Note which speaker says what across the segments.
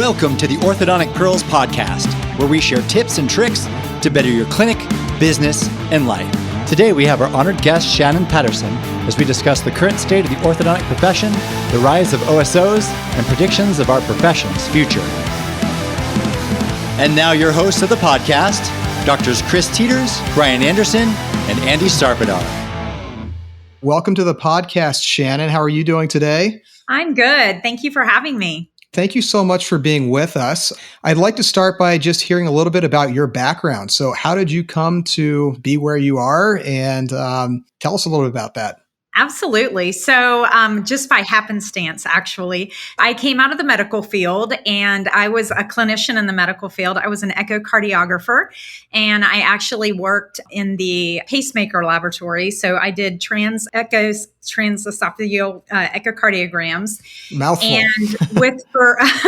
Speaker 1: Welcome to the Orthodontic Pearls podcast, where we share tips and tricks to better your clinic, business, and life. Today we have our honored guest, Shannon Patterson, as we discuss the current state of the orthodontic profession, the rise of OSOs, and predictions of our profession's future. And now your hosts of the podcast, Drs. Chris Teeters, Brian Anderson, and Andy Sarpadar.
Speaker 2: Welcome to the podcast, Shannon. How are you doing today?
Speaker 3: I'm good. Thank you for having me.
Speaker 2: Thank you so much for being with us. I'd like to start by just hearing a little bit about your background. So how did you come to be where you are? And tell us a little bit about that.
Speaker 3: Absolutely. So just by happenstance, actually, I came out of the medical field and I was a clinician in the medical field. I was an echocardiographer and I actually worked in the pacemaker laboratory. So I did transesophageal echocardiograms.
Speaker 2: Mouthful.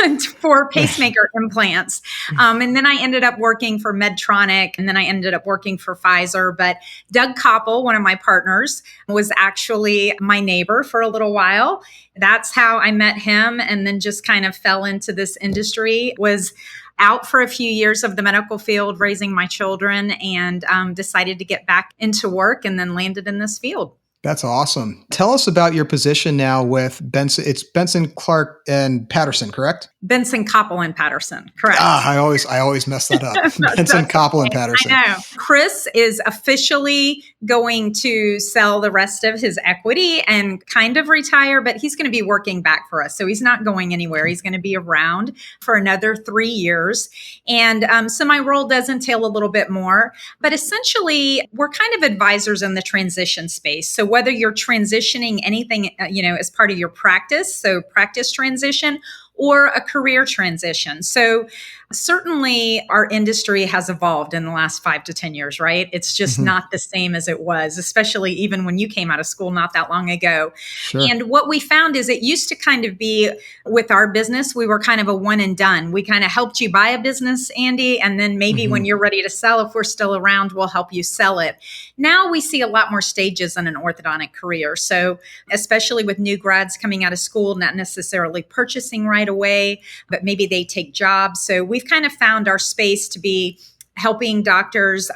Speaker 3: And for pacemaker implants. And then I ended up working for Medtronic and then I ended up working for Pfizer. But Doug Koppel, one of my partners, was actually my neighbor for a little while. That's how I met him and then just kind of fell into this industry. Was out for a few years of the medical field, raising my children, and decided to get back into work and then landed in this field.
Speaker 2: That's awesome. Tell us about your position now with Benson. It's Benson, Clark, and Patterson, correct?
Speaker 3: Benson, Koppel, and Patterson, correct.
Speaker 2: I always mess that up. Benson, Koppel, and Patterson.
Speaker 3: I know. Chris is officially going to sell the rest of his equity and kind of retire, but he's going to be working back for us. So he's not going anywhere. He's going to be around for another 3 years. And so my role does entail a little bit more, but essentially we're kind of advisors in the transition space. So whether you're transitioning anything, as part of your practice, so practice transition, or a career transition. So certainly our industry has evolved in the last 5 to 10 years, right? It's just not the same as it was, especially even when you came out of school not that long ago. Sure. And what we found is it used to kind of be with our business, we were kind of a one and done. We kind of helped you buy a business, Andy, and then maybe when you're ready to sell, if we're still around, we'll help you sell it. Now we see a lot more stages in an orthodontic career. So especially with new grads coming out of school, not necessarily purchasing right away, but maybe they take jobs. So we've kind of found our space to be helping doctors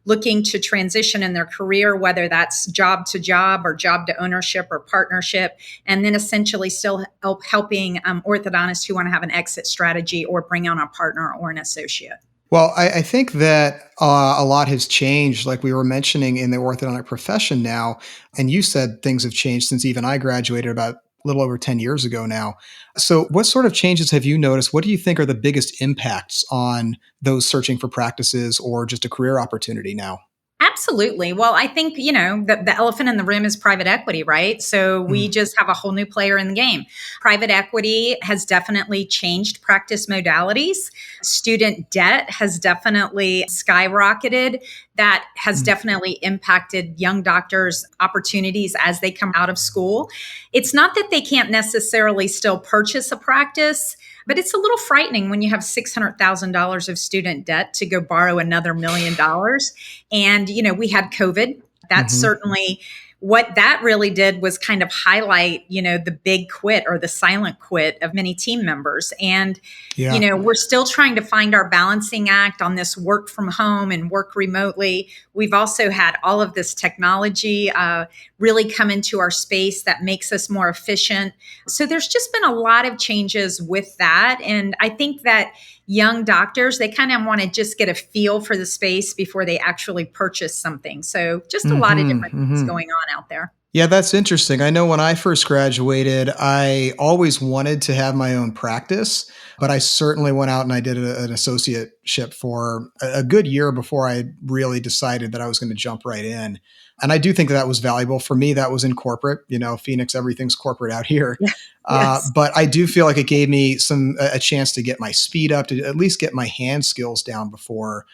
Speaker 3: looking to transition in their career, whether that's job to job or job to ownership or partnership, and then essentially still helping orthodontists who want to have an exit strategy or bring on a partner or an associate.
Speaker 2: Well, I think that a lot has changed, like we were mentioning in the orthodontic profession now, and you said things have changed since even I graduated about a little over 10 years ago now. So what sort of changes have you noticed? What do you think are the biggest impacts on those searching for practices or just a career opportunity now?
Speaker 3: Absolutely. Well, I think, the elephant in the room is private equity, right? So we just have a whole new player in the game. Private equity has definitely changed practice modalities. Student debt has definitely skyrocketed. That has definitely impacted young doctors' opportunities as they come out of school. It's not that they can't necessarily still purchase a practice, but it's a little frightening when you have $600,000 of student debt to go borrow another $1 million. And, we had COVID. That's certainly what that really did was kind of highlight, the big quit or the silent quit of many team members. And, we're still trying to find our balancing act on this work from home and work remotely. We've also had all of this technology really come into our space that makes us more efficient. So there's just been a lot of changes with that. And I think that young doctors, they kind of want to just get a feel for the space before they actually purchase something. So just a lot of different things going on out there.
Speaker 2: Yeah, that's interesting. I know when I first graduated, I always wanted to have my own practice, but I certainly went out and I did an associateship for a good year before I really decided that I was going to jump right in. And I do think that was valuable. For me, that was in corporate, Phoenix, everything's corporate out here. Yeah. Yes. But I do feel like it gave me a chance to get my speed up, to at least get my hand skills down before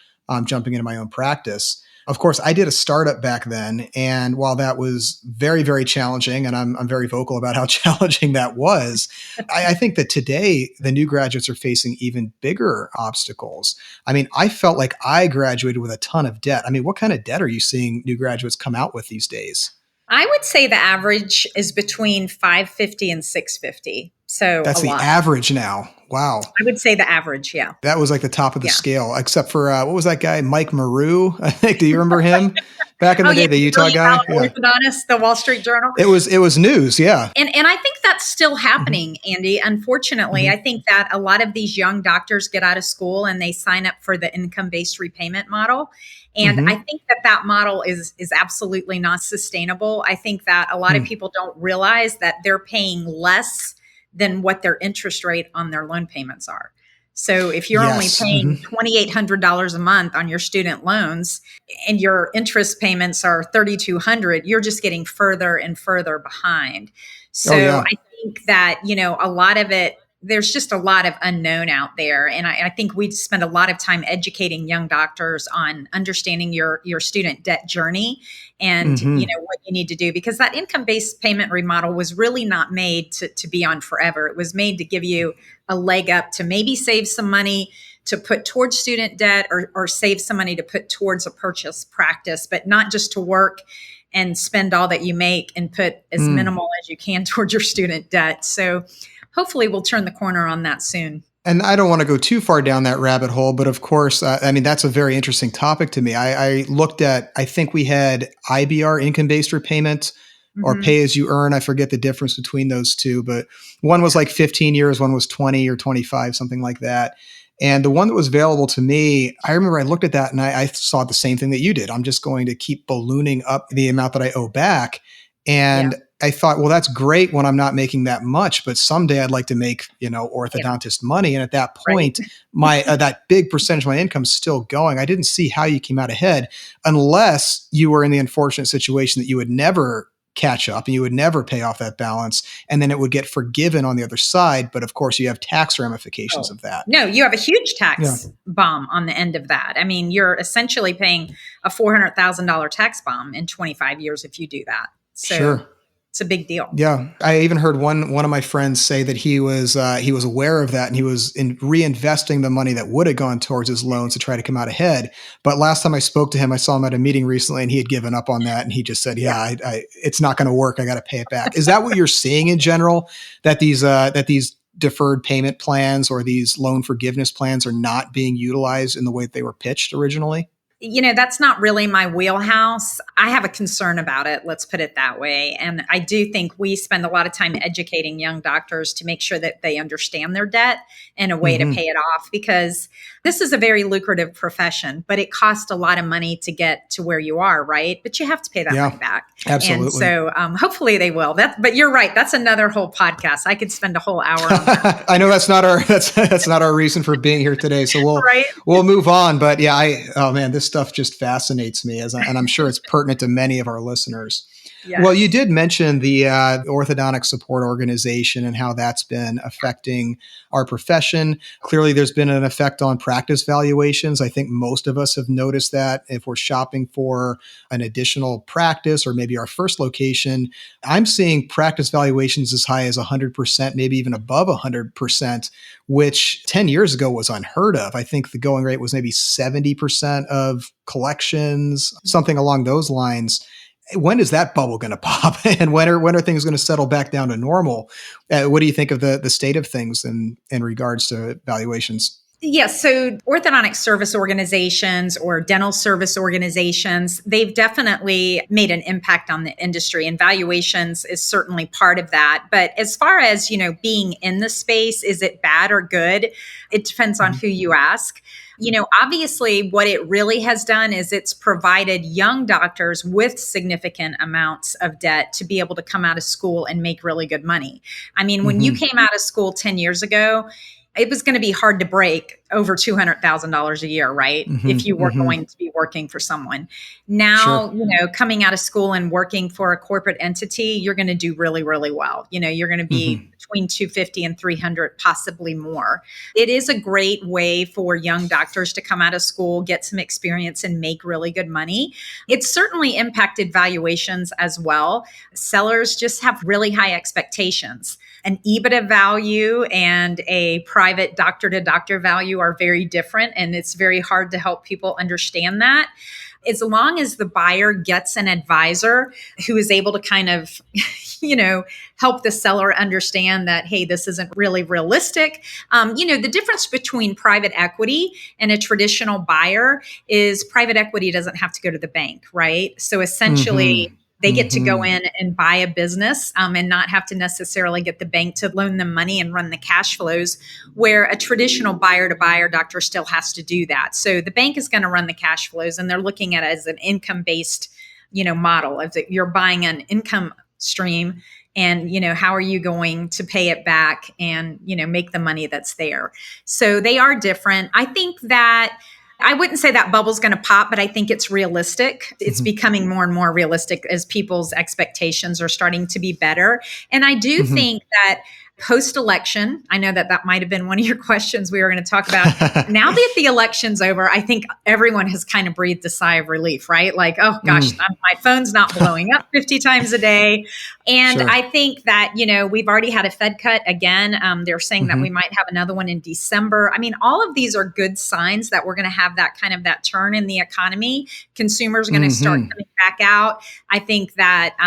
Speaker 2: jumping into my own practice. Of course, I did a startup back then. And while that was very, very challenging, and I'm very vocal about how challenging that was, I think that today the new graduates are facing even bigger obstacles. I mean, I felt like I graduated with a ton of debt. I mean, what kind of debt are you seeing new graduates come out with these days?
Speaker 3: I would say the average is between $550 and $650. So
Speaker 2: That's
Speaker 3: a
Speaker 2: the
Speaker 3: lot.
Speaker 2: average now. Wow.
Speaker 3: I would say the average. Yeah.
Speaker 2: That was like the top of the
Speaker 3: Yeah.
Speaker 2: scale, except for what was that guy, Mike Maru? I think. Do you remember him? Back in
Speaker 3: Oh
Speaker 2: the
Speaker 3: yeah.
Speaker 2: day, the
Speaker 3: The
Speaker 2: Utah guy. Yeah,
Speaker 3: orthodontist, the Wall Street Journal.
Speaker 2: it was news. Yeah.
Speaker 3: And I think that's still
Speaker 2: hmm
Speaker 3: happening, Andy. Unfortunately,
Speaker 2: hmm
Speaker 3: I think that a lot of these young doctors get out of school and they sign up for the income-based repayment model. And I
Speaker 2: hmm
Speaker 3: think that that model is absolutely not sustainable. I think that a lot of people don't realize that they're paying less than what their interest rate on their loan payments are. So if you're only
Speaker 2: Yes.
Speaker 3: paying $2,800 a month on your student loans and your interest payments are $3,200, you're just getting further and further behind.
Speaker 2: Oh
Speaker 3: So
Speaker 2: yeah.
Speaker 3: I think that, a lot of it, there's just a lot of unknown out there. And I think we spend a lot of time educating young doctors on understanding your student debt journey and,
Speaker 2: hmm
Speaker 3: what you need to do, because that income-based payment remodel was really not made to be on forever. It was made to give you a leg up to maybe save some money to put towards student debt or save some money to put towards a purchase practice, but not just to work and spend all that you make and put as minimal as you can towards your student debt. So hopefully we'll turn the corner on that soon.
Speaker 2: And I don't want to go too far down that rabbit hole, but of course, I mean, that's a very interesting topic to me. I looked at, I think we had IBR, income-based repayment, or
Speaker 3: Mm-hmm.
Speaker 2: pay as you earn. I forget the difference between those two, but one was like 15 years, one was 20 or 25, something like that. And the one that was available to me, I remember I looked at that and I saw the same thing that you did. I'm just going to keep ballooning up the amount that I owe back.
Speaker 3: Yeah.
Speaker 2: And I thought, well, that's great when I'm not making that much, but someday I'd like to make,
Speaker 3: Yeah.
Speaker 2: orthodontist money. And at that
Speaker 3: Right.
Speaker 2: point, my that big percentage of my income is still going. I didn't see how you came out ahead unless you were in the unfortunate situation that you would never catch up and you would never pay off that balance, and then it would get forgiven on the other side. But of course, you have tax ramifications
Speaker 3: Oh.
Speaker 2: of that.
Speaker 3: No, you have a huge
Speaker 2: Yeah.
Speaker 3: tax bomb on the end of that. I mean, you're essentially paying a $400,000 tax bomb in 25 years if you do that. So
Speaker 2: Sure.
Speaker 3: it's a big deal.
Speaker 2: Yeah, I even heard one of my friends say that he was aware of that, and he was reinvesting the money that would have gone towards his loans to try to come out ahead. But last time I spoke to him, I saw him at a meeting recently, and he had given up on that, and he just said, "Yeah, it's not going to work. I got to pay it back." Is that what you're seeing in general? That these deferred payment plans or these loan forgiveness plans are not being utilized in the way that they were pitched originally?
Speaker 3: That's not really my wheelhouse. I have a concern about it, let's put it that way. And I do think we spend a lot of time educating young doctors to make sure that they understand their debt and a way to pay it off, because this is a very lucrative profession, but it costs a lot of money to get to where you are, right? But you have to pay that money back.
Speaker 2: Absolutely.
Speaker 3: And so hopefully they will. But you're right. That's another whole podcast. I could spend a whole hour on that.
Speaker 2: I know that's not our reason for being here today. So
Speaker 3: Right?
Speaker 2: we'll move on. But yeah, oh man, this stuff just fascinates me, and I'm sure it's pertinent to many of our listeners.
Speaker 3: Yeah.
Speaker 2: Well, you did mention the Orthodontic Support Organization and how that's been affecting our profession. Clearly, there's been an effect on practice valuations. I think most of us have noticed that if we're shopping for an additional practice or maybe our first location, I'm seeing practice valuations as high as 100%, maybe even above 100%, which 10 years ago was unheard of. I think the going rate was maybe 70% of collections, something along those lines. When is that bubble going to pop, and when are things going to settle back down to normal? What do you think of the state of things in regards to valuations?
Speaker 3: Yes. So orthodontic service organizations or dental service organizations, they've definitely made an impact on the industry, and valuations is certainly part of that. But as far as, being in the space, is it bad or good? It depends on who you ask. Obviously what it really has done is it's provided young doctors with significant amounts of debt to be able to come out of school and make really good money. I mean, when you came out of school 10 years ago, it was going to be hard to break over $200,000 a year, right? If you were going to be working for someone. Now, coming out of school and working for a corporate entity, you're going to do really, really well. You're going to be between 250 and 300, possibly more. It is a great way for young doctors to come out of school, get some experience, and make really good money. It's certainly impacted valuations as well. Sellers just have really high expectations. An EBITDA value and a private doctor-to-doctor value are very different, and it's very hard to help people understand that. as long as the buyer gets an advisor who is able to kind of, help the seller understand that, hey, this isn't really realistic. The difference between private equity and a traditional buyer is private equity doesn't have to go to the bank, right? So essentially, they get to go in and buy a business and not have to necessarily get the bank to loan them money and run the cash flows, where a traditional buyer to buyer doctor still has to do that. So the bank is going to run the cash flows, and they're looking at it as an income-based, model. If you're buying an income stream, and how are you going to pay it back and make the money that's there. So they are different. I think that I wouldn't say that bubble's going to pop, but I think it's realistic. It's becoming more and more realistic as people's expectations are starting to be better. And I do think that post-election, I know that might have been one of your questions we were going to talk about. Now that the election's over, I think everyone has kind of breathed a sigh of relief, right? Like, oh gosh, my phone's not blowing up 50 times a day. And I think that, we've already had a Fed cut again. They're saying that we might have another one in December. I mean, all of these are good signs that we're going to have that turn in the economy. Consumers are going to start coming back out. I think that,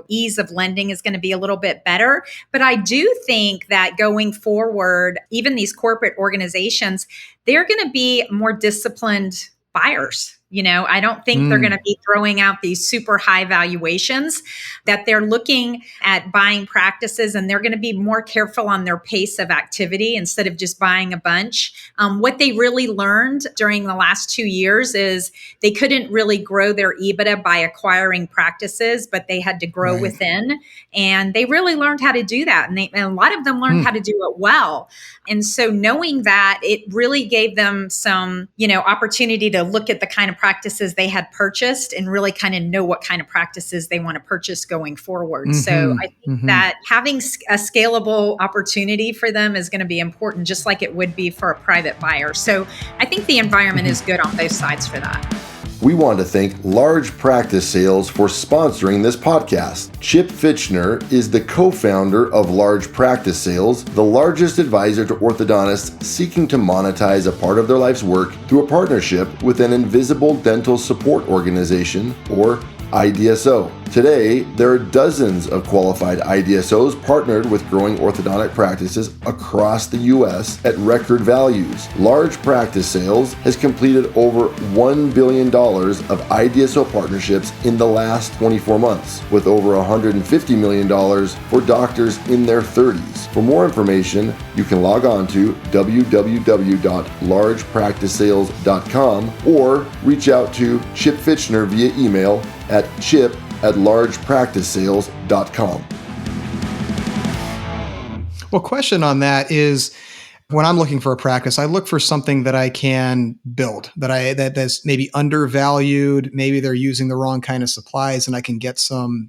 Speaker 3: ease of lending is going to be a little bit better. But I do think that going forward, even these corporate organizations, they're going to be more disciplined buyers. I don't think they're going to be throwing out these super high valuations, that they're looking at buying practices, and they're going to be more careful on their pace of activity instead of just buying a bunch. What they really learned during the last 2 years is they couldn't really grow their EBITDA by acquiring practices, but they had to grow within. And they really learned how to do that. And a lot of them learned how to do it well. And so knowing that, it really gave them some, opportunity to look at the kind of practices they had purchased and really kind of know what kind of practices they want to purchase going forward. So I think that having a scalable opportunity for them is going to be important, just like it would be for a private buyer. So I think the environment is good on both sides for that.
Speaker 4: We want to thank Large Practice Sales for sponsoring this podcast. Chip Fitchner is the co-founder of Large Practice Sales, the largest advisor to orthodontists seeking to monetize a part of their life's work through a partnership with an invisible dental support organization, or IDSO. Today, there are dozens of qualified IDSOs partnered with growing orthodontic practices across the U.S. at record values. Large Practice Sales has completed over $1 billion of IDSO partnerships in the last 24 months, with over $150 million for doctors in their 30s. For more information, you can log on to www.largepracticesales.com or reach out to Chip Fitchner via email at chip@largepracticesales.com.
Speaker 2: Well, question on that is, when I'm looking for a practice, I look for something that I can build, that's maybe undervalued. Maybe they're using the wrong kind of supplies, and I can get some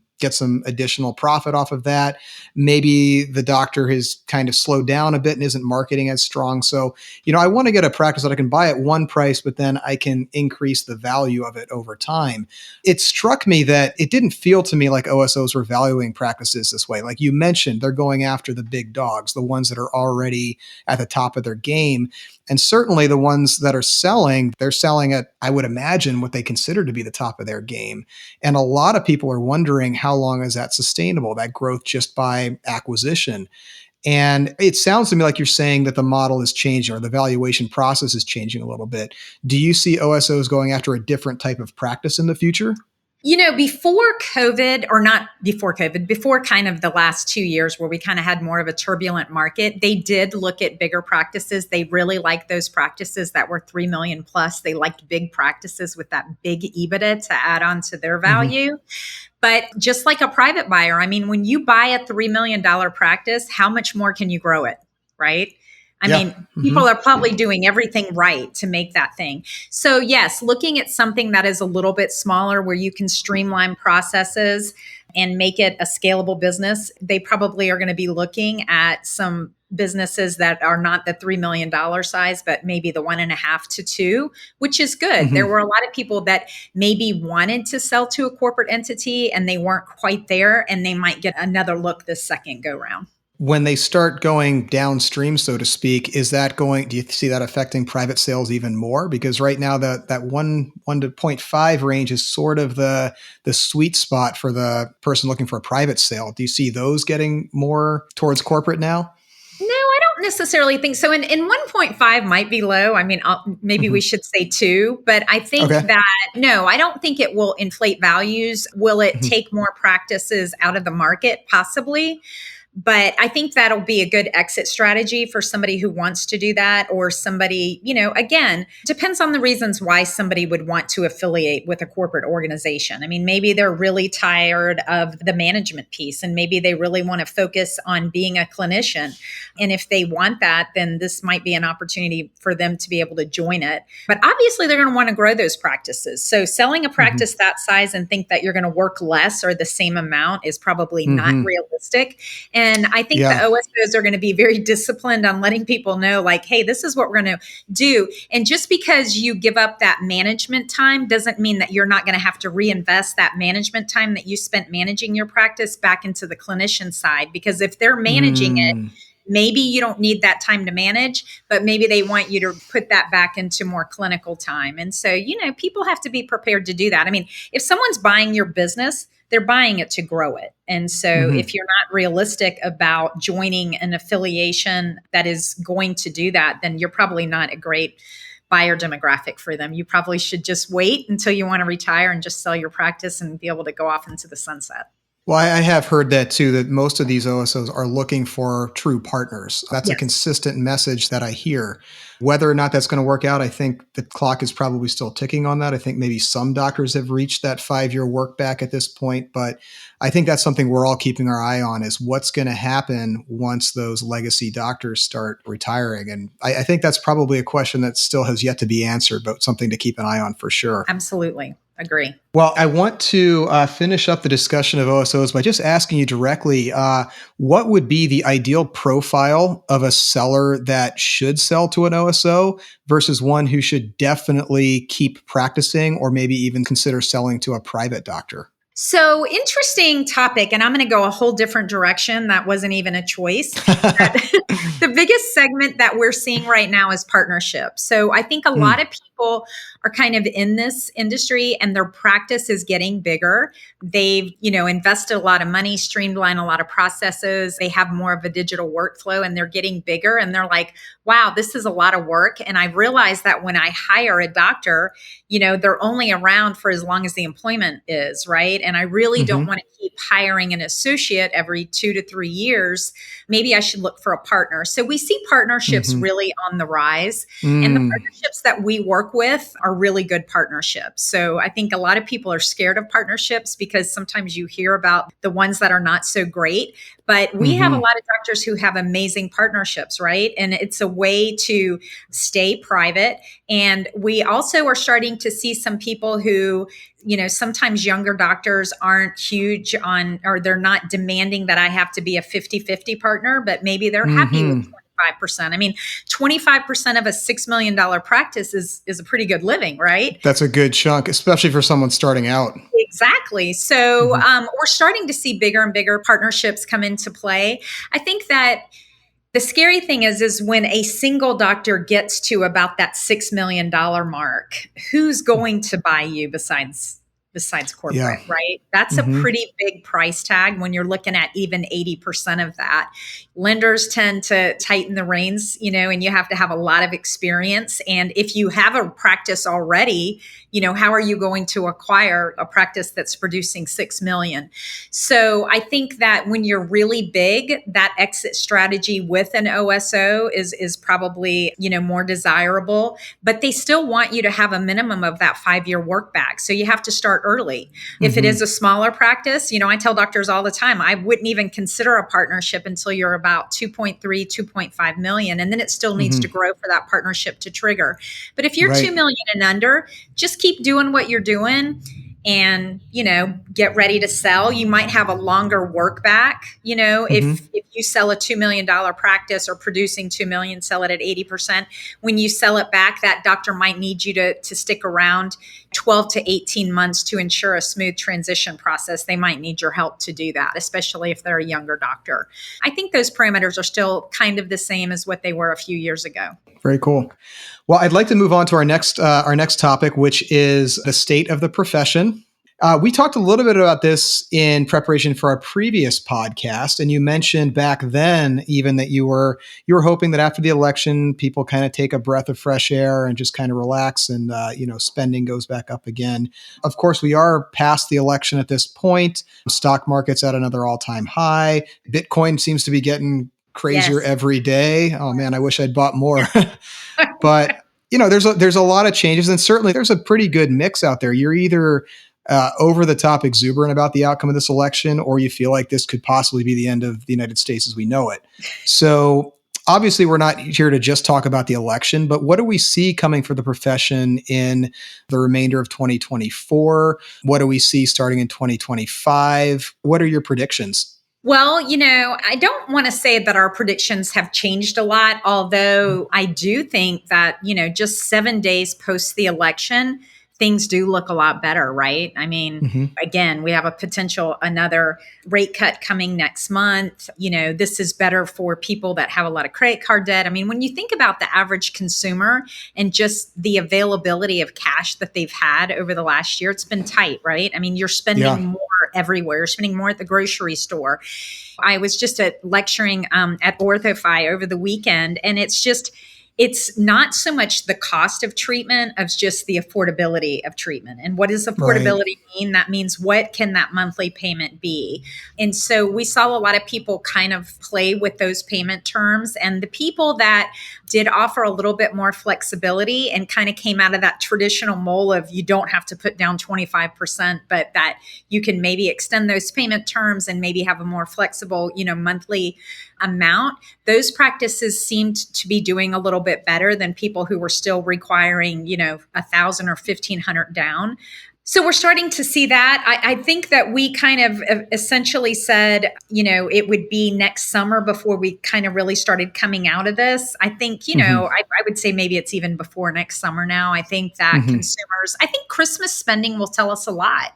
Speaker 2: additional profit off of that. Maybe the doctor has kind of slowed down a bit and isn't marketing as strong. So, I want to get a practice that I can buy at one price, but then I can increase the value of it over time. It struck me that it didn't feel to me like OSOs were valuing practices this way. Like you mentioned, they're going after the big dogs, the ones that are already at the top of their game. And certainly the ones that are selling, they're selling at, I would imagine, what they consider to be the top of their game. And a lot of people are wondering, how long is that sustainable, that growth just by acquisition? And it sounds to me like you're saying that the model is changing, or the valuation process is changing a little bit. Do you see OSOs going after a different type of practice in the future?
Speaker 3: Before COVID, or not before COVID, before kind of the last 2 years where we kind of had more of a turbulent market, they did look at bigger practices. They really liked those practices that were 3 million plus. They liked big practices with that big EBITDA to add on to their value. But just like a private buyer, I mean, when you buy a $3 million practice, how much more can you grow it, right? I mean, people are probably doing everything right to make that thing. So yes, looking at something that is a little bit smaller where you can streamline processes and make it a scalable business, they probably are going to be looking at some businesses that are not the $3 million size, but maybe the 1.5 to 2, which is good. There were a lot of people that maybe wanted to sell to a corporate entity and they weren't quite there, and they might get another look this second go round.
Speaker 2: When they start going downstream, so to speak, do you see that affecting private sales even more? Because right now that 1 to 0.5 range is sort of the sweet spot for the person looking for a private sale. Do you see those getting more towards corporate now?
Speaker 3: No, I don't necessarily think so. And 1.5 might be low. I mean, maybe we should say 2, but I think
Speaker 2: Okay.
Speaker 3: that no, I don't think it will inflate values. Will it take more practices out of the market? Possibly. But I think that'll be a good exit strategy for somebody who wants to do that, or somebody, again, depends on the reasons why somebody would want to affiliate with a corporate organization. I mean, maybe they're really tired of the management piece and maybe they really want to focus on being a clinician. And if they want that, then this might be an opportunity for them to be able to join it. But obviously, they're going to want to grow those practices. So selling a practice that size and think that you're going to work less or the same amount is probably not realistic. And I think the OSOs are going to be very disciplined on letting people know, like, hey, this is what we're going to do. And just because you give up that management time doesn't mean that you're not going to have to reinvest that management time that you spent managing your practice back into the clinician side. Because if they're managing it, maybe you don't need that time to manage, but maybe they want you to put that back into more clinical time. And so, people have to be prepared to do that. I mean, if someone's buying your business, they're buying it to grow it. And so if you're not realistic about joining an affiliation that is going to do that, then you're probably not a great buyer demographic for them. You probably should just wait until you want to retire and just sell your practice and be able to go off into the sunset.
Speaker 2: Well, I have heard that too, that most of these OSOs are looking for true partners. That's a consistent message that I hear. Whether or not that's going to work out, I think the clock is probably still ticking on that. I think maybe some doctors have reached that 5-year work back at this point, but I think that's something we're all keeping our eye on, is what's going to happen once those legacy doctors start retiring. And I think that's probably a question that still has yet to be answered, but something to keep an eye on for sure.
Speaker 3: Absolutely. Agree.
Speaker 2: Well, I want to finish up the discussion of OSOs by just asking you directly, what would be the ideal profile of a seller that should sell to an OSO versus one who should definitely keep practicing or maybe even consider selling to a private doctor?
Speaker 3: So interesting topic, and I'm going to go a whole different direction. That wasn't even a choice. The biggest segment that we're seeing right now is partnerships. So I think a lot of people are kind of in this industry and their practice is getting bigger. They've, invested a lot of money, streamlined a lot of processes. They have more of a digital workflow and they're getting bigger and they're like, wow, this is a lot of work. And I realized that when I hire a doctor, they're only around for as long as the employment is, right? And I really don't want to keep hiring an associate every 2 to 3 years. Maybe I should look for a partner. So we see partnerships really on the rise. And the partnerships that we work with are really good partnerships. So I think a lot of people are scared of partnerships because sometimes you hear about the ones that are not so great. But we have a lot of doctors who have amazing partnerships, right? And it's a way to stay private. And we also are starting to see some people who, sometimes younger doctors aren't huge on, or they're not demanding that I have to be a 50-50 partner, but maybe they're happy with 25%. I mean, 25% of a $6 million practice is a pretty good living, right?
Speaker 2: That's a good chunk, especially for someone starting out.
Speaker 3: Exactly. So we're starting to see bigger and bigger partnerships come into play. I think that the scary thing is when a single doctor gets to about that $6 million mark, who's going to buy you besides corporate, right? That's a pretty big price tag when you're looking at even 80% of that. Lenders tend to tighten the reins, and you have to have a lot of experience. And if you have a practice already, how are you going to acquire a practice that's producing 6 million? So I think that when you're really big, that exit strategy with an OSO is probably, more desirable, but they still want you to have a minimum of that 5-year work back. So you have to start early. If it is a smaller practice, I tell doctors all the time, I wouldn't even consider a partnership until you're about 2.3, 2.5 million. And then it still needs to grow for that partnership to trigger. But if you're 2 million and under, just keep doing what you're doing and, get ready to sell. You might have a longer work back. If you sell a $2 million practice or producing 2 million, sell it at 80%. When you sell it back, that doctor might need you to stick around 12 to 18 months to ensure a smooth transition process, they might need your help to do that, especially if they're a younger doctor. I think those parameters are still kind of the same as what they were a few years ago.
Speaker 2: Very cool. Well, I'd like to move on to our next topic, which is the state of the profession. We talked a little bit about this in preparation for our previous podcast, and you mentioned back then even that you were hoping that after the election, people kind of take a breath of fresh air and just kind of relax, and spending goes back up again. Of course, we are past the election at this point. Stock market's at another all-time high. Bitcoin seems to be getting crazier every day. Oh man, I wish I'd bought more. But there's a lot of changes, and certainly there's a pretty good mix out there. You're either over the top exuberant about the outcome of this election, or you feel like this could possibly be the end of the United States as we know it. So obviously we're not here to just talk about the election, but what do we see coming for the profession in the remainder of 2024? What do we see starting in 2025? What are your predictions?
Speaker 3: Well, I don't want to say that our predictions have changed a lot, although I do think that, just 7 days post the election, things do look a lot better, right? I mean, again, we have another rate cut coming next month. This is better for people that have a lot of credit card debt. I mean, when you think about the average consumer and just the availability of cash that they've had over the last year, it's been tight, right? I mean, you're spending more everywhere. You're spending more at the grocery store. I was just lecturing at OrthoFi over the weekend, and it's not so much the cost of treatment as just the affordability of treatment. And what does affordability mean? That means what can that monthly payment be? And so we saw a lot of people kind of play with those payment terms. And the people that did offer a little bit more flexibility and kind of came out of that traditional mold of you don't have to put down 25%, but that you can maybe extend those payment terms and maybe have a more flexible, monthly amount. Those practices seemed to be doing a little bit better than people who were still requiring, $1,000 or $1,500 down. So we're starting to see that. I think that we kind of essentially said, it would be next summer before we kind of really started coming out of this. I think, I would say maybe it's even before next summer now. I think that I think Christmas spending will tell us a lot.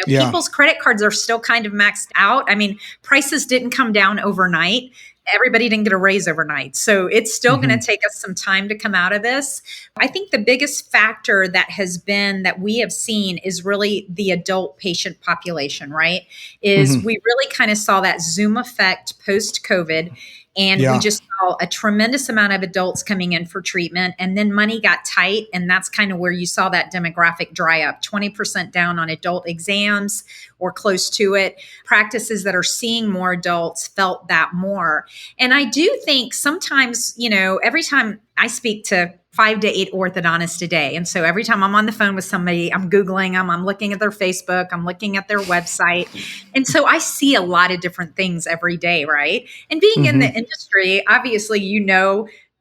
Speaker 3: People's credit cards are still kind of maxed out. I mean, prices didn't come down overnight. Everybody didn't get a raise overnight. So it's still going to take us some time to come out of this. I think the biggest factor that we have seen is really the adult patient population, right? We really kind of saw that Zoom effect post-COVID. And we just saw a tremendous amount of adults coming in for treatment, and then money got tight. And that's kind of where you saw that demographic dry up, 20% down on adult exams or close to it. Practices that are seeing more adults felt that more. And I do think sometimes, every time I speak to 5 to 8 orthodontists a day. And so every time I'm on the phone with somebody, I'm Googling them, I'm looking at their Facebook, I'm looking at their website. And so I see a lot of different things every day, right? And being in the industry, obviously,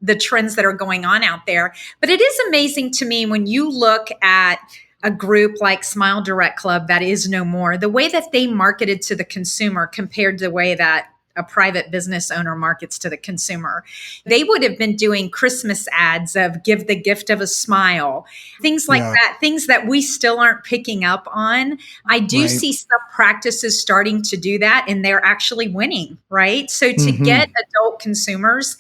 Speaker 3: the trends that are going on out there. But it is amazing to me when you look at a group like Smile Direct Club that is no more, the way that they marketed to the consumer compared to the way that a private business owner markets to the consumer. They would have been doing Christmas ads of give the gift of a smile, things like that, things that we still aren't picking up on. I do see some practices starting to do that, and they're actually winning, right? So to get adult consumers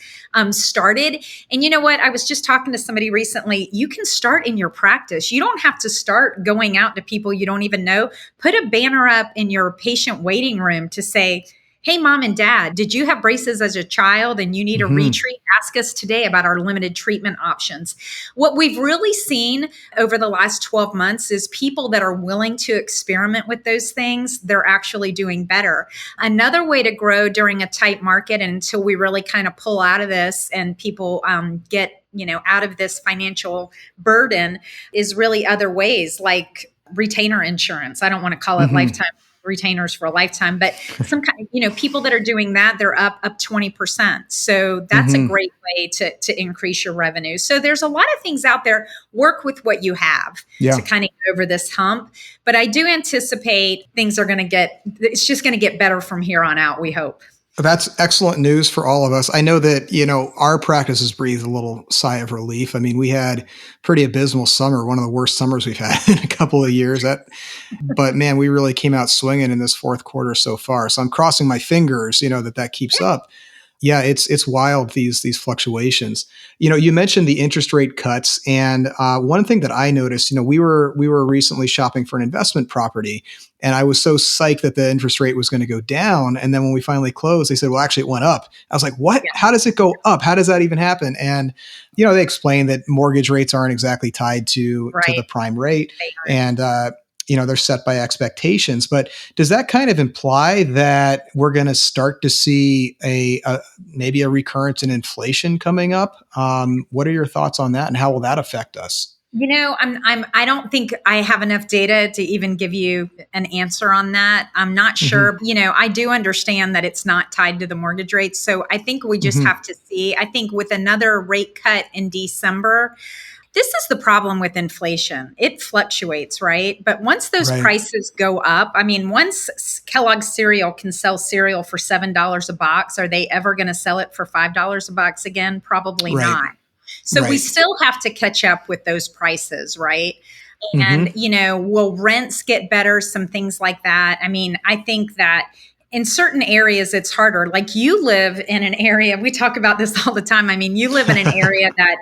Speaker 3: started, and you know what? I was just talking to somebody recently. You can start in your practice. You don't have to start going out to people you don't even know. Put a banner up in your patient waiting room to say, hey, mom and dad, did you have braces as a child and you need a retreat? Ask us today about our limited treatment options. What we've really seen over the last 12 months is people that are willing to experiment with those things, they're actually doing better. Another way to grow during a tight market and until we really kind of pull out of this and people get out of this financial burden is really other ways like retainer insurance. I don't want to call it lifetime retainers for a lifetime, but some kind of, people that are doing that, they're up 20%. So that's a great way to increase your revenue. So there's a lot of things out there. Work with what you have to kind of get over this hump. But I do anticipate things are going to it's just going to get better from here on out, we hope.
Speaker 2: That's excellent news for all of us. I know that, our practices breathed a little sigh of relief. I mean, we had pretty abysmal summer, one of the worst summers we've had in a couple of years. But man, we really came out swinging in this fourth quarter so far. So I'm crossing my fingers, that keeps up. Yeah, it's wild, these fluctuations. You mentioned the interest rate cuts, and one thing that I noticed, we were recently shopping for an investment property, and I was so psyched that the interest rate was going to go down. And then when we finally closed, they said, "Well, actually, it went up." I was like, "What?
Speaker 3: Yeah.
Speaker 2: How does it go up? How does that even happen?" And they explained that mortgage rates aren't exactly tied to the prime rate, and they're set by expectations. But does that kind of imply that we're going to start to see maybe a recurrence in inflation coming up? What are your thoughts on that, and how will that affect us?
Speaker 3: I don't think I have enough data to even give you an answer on that. I'm not sure. I do understand that it's not tied to the mortgage rates. So I think we just have to see. I think with another rate cut in December, this is the problem with inflation. It fluctuates, right? But once those prices go up, once Kellogg's cereal can sell cereal for $7 a box, are they ever going to sell it for $5 a box again? Probably not. So we still have to catch up with those prices, right? And, will rents get better? Some things like that. I think that in certain areas, it's harder. Like you live in an area, we talk about this all the time. You live in an area that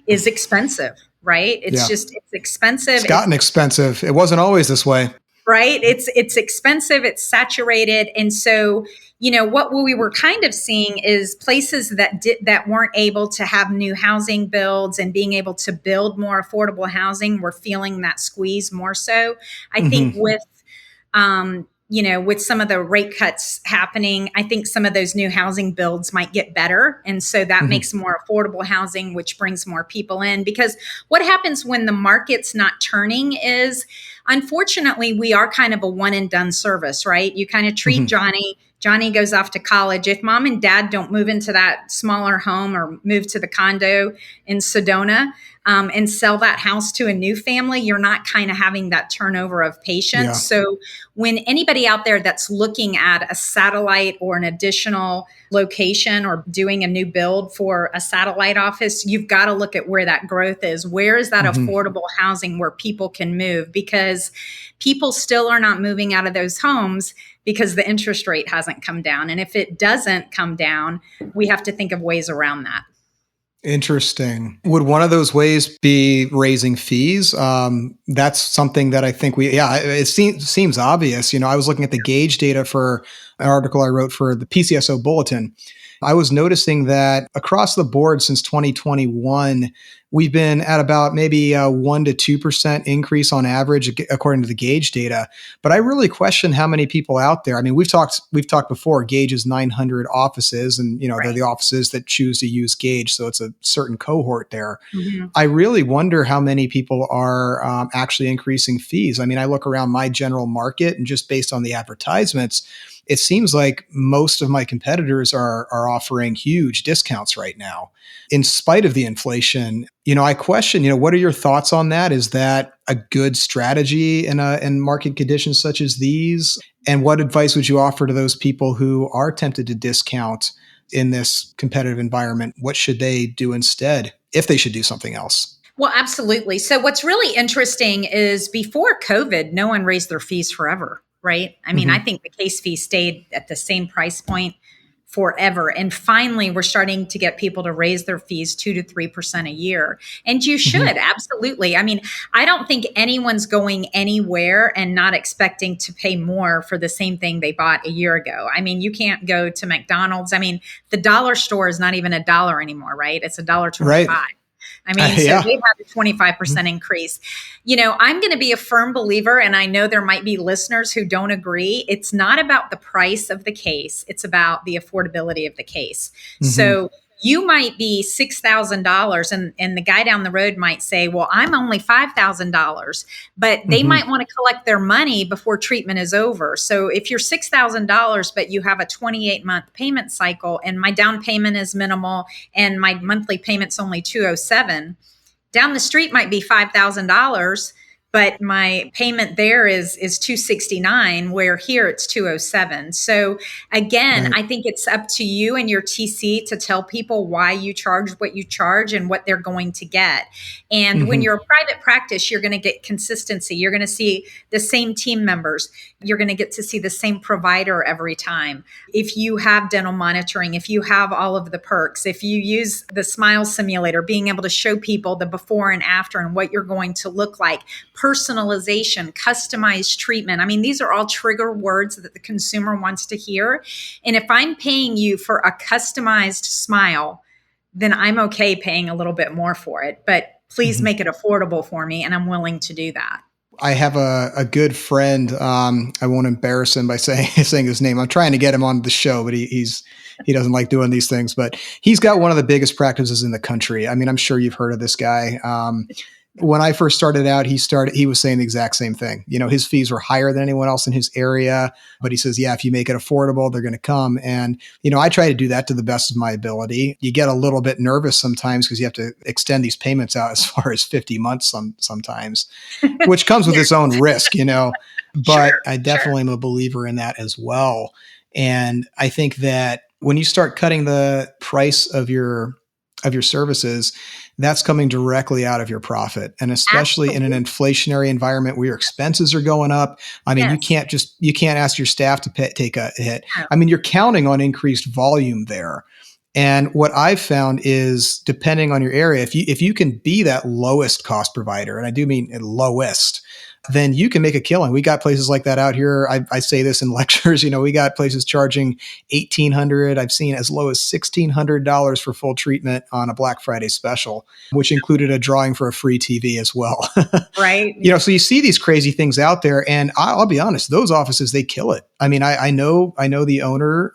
Speaker 3: is expensive, right? It's expensive.
Speaker 2: It's gotten expensive. It wasn't always this way.
Speaker 3: Right? It's expensive. It's saturated. And so, what we were kind of seeing is places that weren't able to have new housing builds and being able to build more affordable housing were feeling that squeeze more so. I think with some of the rate cuts happening, I think some of those new housing builds might get better. And so that makes more affordable housing, which brings more people in. Because what happens when the market's not turning is, unfortunately, we are kind of a one and done service, right? You kind of treat Johnny goes off to college. If mom and dad don't move into that smaller home or move to the condo in Sedona and sell that house to a new family, you're not kind of having that turnover of patients. Yeah. So when anybody out there that's looking at a satellite or an additional location or doing a new build for a satellite office, you've got to look at where that growth is. Where is that affordable housing where people can move? Because people still are not moving out of those homes because the interest rate hasn't come down. And if it doesn't come down, we have to think of ways around that.
Speaker 2: Interesting. Would one of those ways be raising fees? That's something that I think it seems obvious. I was looking at the gauge data for an article I wrote for the PCSO Bulletin. I was noticing that across the board since 2021, we've been at about maybe a 1% to 2% increase on average, according to the gauge data. But I really question how many people out there. We've talked before. Gauge is 900 offices, and they're the offices that choose to use gauge, so it's a certain cohort there. I really wonder how many people are actually increasing fees. I look around my general market, and just based on the advertisements, it seems like most of my competitors are offering huge discounts right now, in spite of the inflation. I question, what are your thoughts on that? Is that a good strategy in market conditions such as these? And what advice would you offer to those people who are tempted to discount in this competitive environment? What should they do instead, if they should do something else?
Speaker 3: Well, absolutely. So what's really interesting is before COVID, no one raised their fees forever. Right? I think the case fee stayed at the same price point forever. And finally, we're starting to get people to raise their fees 2 to 3% a year. And you should, absolutely. I don't think anyone's going anywhere and not expecting to pay more for the same thing they bought a year ago. You can't go to McDonald's. The dollar store is not even $1 anymore, right? It's $1.25. Right. So they've had a 25% increase. I'm going to be a firm believer, and I know there might be listeners who don't agree. It's not about the price of the case. It's about the affordability of the case. So you might be $6,000 and the guy down the road might say, well, I'm only $5,000, but they might want to collect their money before treatment is over. So if you're $6,000, but you have a 28-month payment cycle and my down payment is minimal and my monthly payment's only $207, down the street might be $5,000, but my payment there is $269, where here it's $207. So again,
Speaker 2: Right.
Speaker 3: I think it's up to you and your TC to tell people why you charge what you charge and what they're going to get. And when
Speaker 2: Mhm.
Speaker 3: you're a private practice, you're going to get consistency. You're going to see the same team members. You're going to get to see the same provider every time. If you have dental monitoring, if you have all of the perks, if you use the Smile Simulator, being able to show people the before and after and what you're going to look like, personalization, customized treatment. I mean, these are all trigger words that the consumer wants to hear. And if I'm paying you for a customized smile, then I'm okay paying a little bit more for it. But please
Speaker 2: Mhm.
Speaker 3: make it affordable for me, and I'm willing to do that.
Speaker 2: I have a good friend. I won't embarrass him by saying saying his name. I'm trying to get him on the show, but he doesn't like doing these things. But he's got one of the biggest practices in the country. I mean, I'm sure you've heard of this guy. When I first started out, he was saying the exact same thing. You know, his fees were higher than anyone else in his area, but he says, yeah, if you make it affordable, they're going to come. And, you know, I try to do that to the best of my ability. You get a little bit nervous sometimes because you have to extend these payments out as far as 50 months sometimes, which comes with its own risk, you know, but
Speaker 3: Sure,
Speaker 2: I
Speaker 3: sure.
Speaker 2: definitely am a believer in that as well. And I think that when you start cutting the price of your services, that's coming directly out of your profit. And especially in an
Speaker 3: Absolutely.
Speaker 2: inflationary environment where your expenses are going up. I mean,
Speaker 3: Yes.
Speaker 2: you can't ask your staff to take a hit.
Speaker 3: No.
Speaker 2: I mean, you're counting on increased volume there. And what I've found is, depending on your area, if you can be that lowest cost provider, and I do mean lowest, then you can make a killing. We got places like that out here. I say this in lectures. You know, we got places charging $1,800. I've seen as low as $1,600 for full treatment on a Black Friday special, which included a drawing for a free TV as well.
Speaker 3: Right.
Speaker 2: You know, so you see these crazy things out there, and I'll be honest, those offices, they kill it. I mean, I know the owner.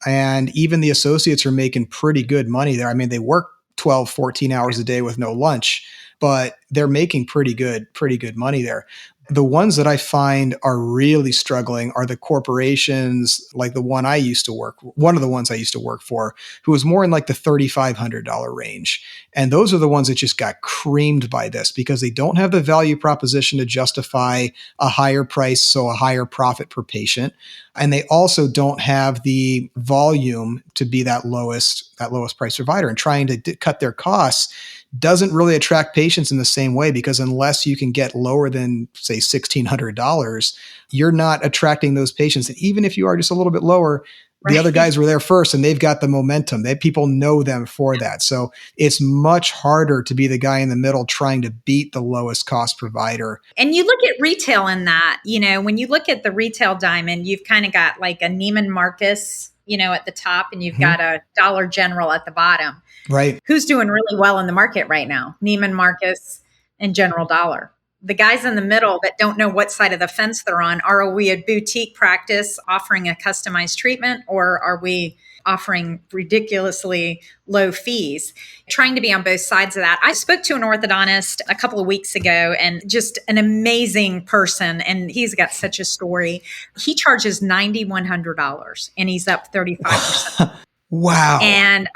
Speaker 2: And even the associates are making pretty good money there. I mean, they work 12, 14 hours a day with no lunch, but they're making pretty good money there. The ones that I find are really struggling are the corporations, like one of the ones I used to work for, who was more in like the $3,500 range. And those are the ones that just got creamed by this because they don't have the value proposition to justify a higher price, so a higher profit per patient. And they also don't have the volume to be that lowest price provider. And trying to cut their costs doesn't really attract patients in the same way, because unless you can get lower than, say, $1,600, you're not attracting those patients. And even if you are just a little bit lower, the other
Speaker 3: Right.
Speaker 2: guys were there first and they've got the momentum. People know them for that. So it's much harder to be the guy in the middle trying to beat the lowest cost provider.
Speaker 3: And you look at retail in that, you know, when you look at the retail diamond, you've kind of got like a Neiman Marcus, you know, at the top, and you've got a Dollar General at the bottom.
Speaker 2: Right.
Speaker 3: Who's doing really well in the market right now? Neiman Marcus and General Dollar. The guys in the middle that don't know what side of the fence they're on, are we a boutique practice offering a customized treatment, or are we offering ridiculously low fees? Trying to be on both sides of that. I spoke to an orthodontist a couple of weeks ago, and just an amazing person. And he's got such a story. He charges $9,100 and he's up 35%.
Speaker 2: Wow.
Speaker 3: And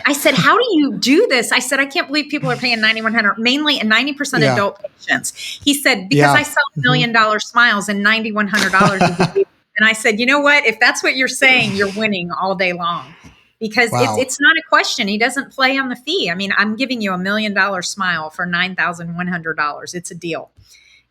Speaker 3: I said, how do you do this? I said, I can't believe people are paying $9,100, mainly, and 90%
Speaker 2: Yeah.
Speaker 3: adult patients. He said, because I sell $1 million smiles and $9,100 is a deal. And I said, you know what? If that's what you're saying, you're winning all day long, because
Speaker 2: Wow.
Speaker 3: it's not a question. He doesn't play on the fee. I mean, I'm giving you $1 million smile for $9,100. It's a deal.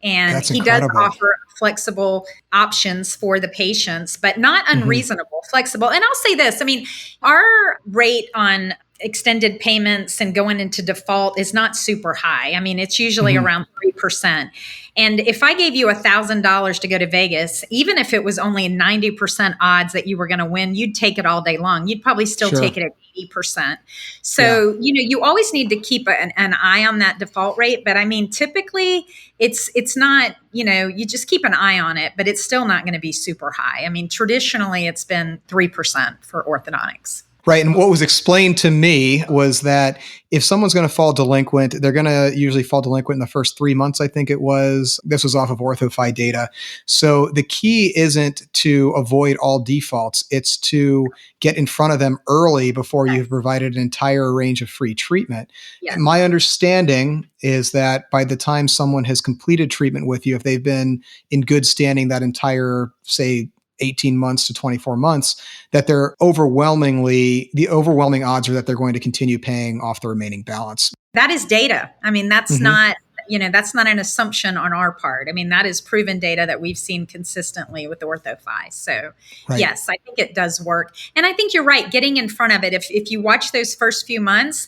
Speaker 3: And
Speaker 2: That's
Speaker 3: he does
Speaker 2: incredible.
Speaker 3: offer flexible options for the patients, but not unreasonable, flexible. And I'll say this, I mean, our rate on extended payments and going into default is not super high. I mean, it's usually around 3%. And if I gave you $1,000 to go to Vegas, even if it was only 90% odds that you were going to win, you'd take it all day long. You'd probably still
Speaker 2: Sure.
Speaker 3: take it at 80%. So, you know, you always need to keep an eye on that default rate. But I mean, typically it's not, you know, you just keep an eye on it, but it's still not going to be super high. I mean, traditionally it's been 3% for orthodontics.
Speaker 2: Right. And what was explained to me was that if someone's going to fall delinquent, they're going to usually fall delinquent in the first 3 months, I think it was. This was off of OrthoFi data. So the key isn't to avoid all defaults. It's to get in front of them early before you've provided an entire range of free treatment.
Speaker 3: Yes.
Speaker 2: My understanding is that by the time someone has completed treatment with you, if they've been in good standing that entire, say, 18 months to 24 months, that the overwhelming odds are that they're going to continue paying off the remaining balance.
Speaker 3: That is data. I mean, that's not an assumption on our part. I mean, that is proven data that we've seen consistently with OrthoFi. So
Speaker 2: Right.
Speaker 3: yes, I think it does work. And I think you're right, getting in front of it. If you watch those first few months,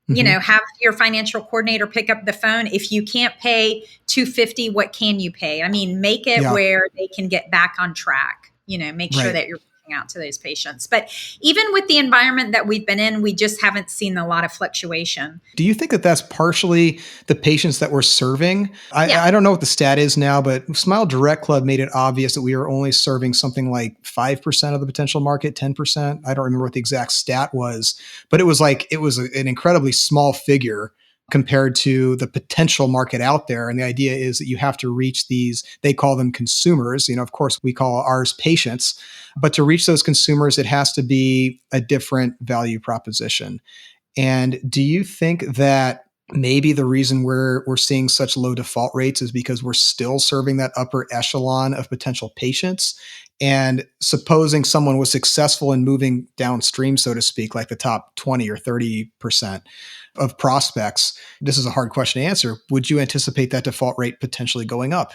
Speaker 3: have your financial coordinator pick up the phone. If you can't pay $250, what can you pay? I mean, make it where they can get back on track. Make sure that you're reaching out to those patients. But even with the environment that we've been in, we just haven't seen a lot of fluctuation.
Speaker 2: Do you think that that's partially the patients that we're serving? I don't know what the stat is now, but Smile Direct Club made it obvious that we were only serving something like 5% of the potential market, 10%. I don't remember what the exact stat was, but it was an incredibly small figure compared to the potential market out there. And the idea is that you have to reach these, they call them consumers. Of course, we call ours patients. But to reach those consumers, it has to be a different value proposition. And do you think that maybe the reason we're seeing such low default rates is because we're still serving that upper echelon of potential patients? And supposing someone was successful in moving downstream, so to speak, like the top 20 or 30% of prospects, this is a hard question to answer. Would you anticipate that default rate potentially going up?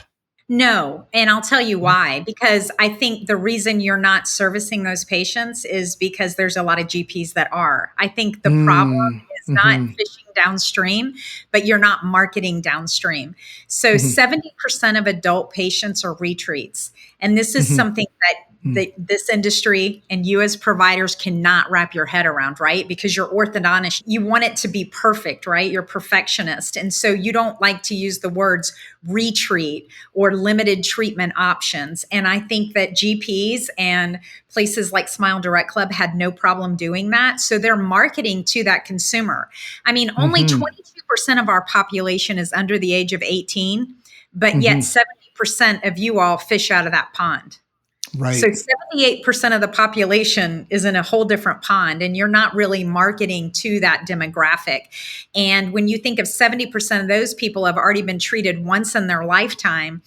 Speaker 3: No. And I'll tell you why. Because I think the reason you're not servicing those patients is because there's a lot of GPs that are. I think the problem is not fishing downstream, but you're not marketing downstream. So 70% of adult patients are retreats. And this is something that this industry and you as providers cannot wrap your head around, right? Because you're orthodontist, you want it to be perfect, right? You're perfectionist. And so you don't like to use the words retreat or limited treatment options. And I think that GPs and places like Smile Direct Club had no problem doing that. So they're marketing to that consumer. I mean, only 22% of our population is under the age of 18, but yet 70% of you all fish out of that pond.
Speaker 2: Right.
Speaker 3: So 78% of the population is in a whole different pond, and you're not really marketing to that demographic. And when you think of 70% of those people have already been treated once in their lifetime,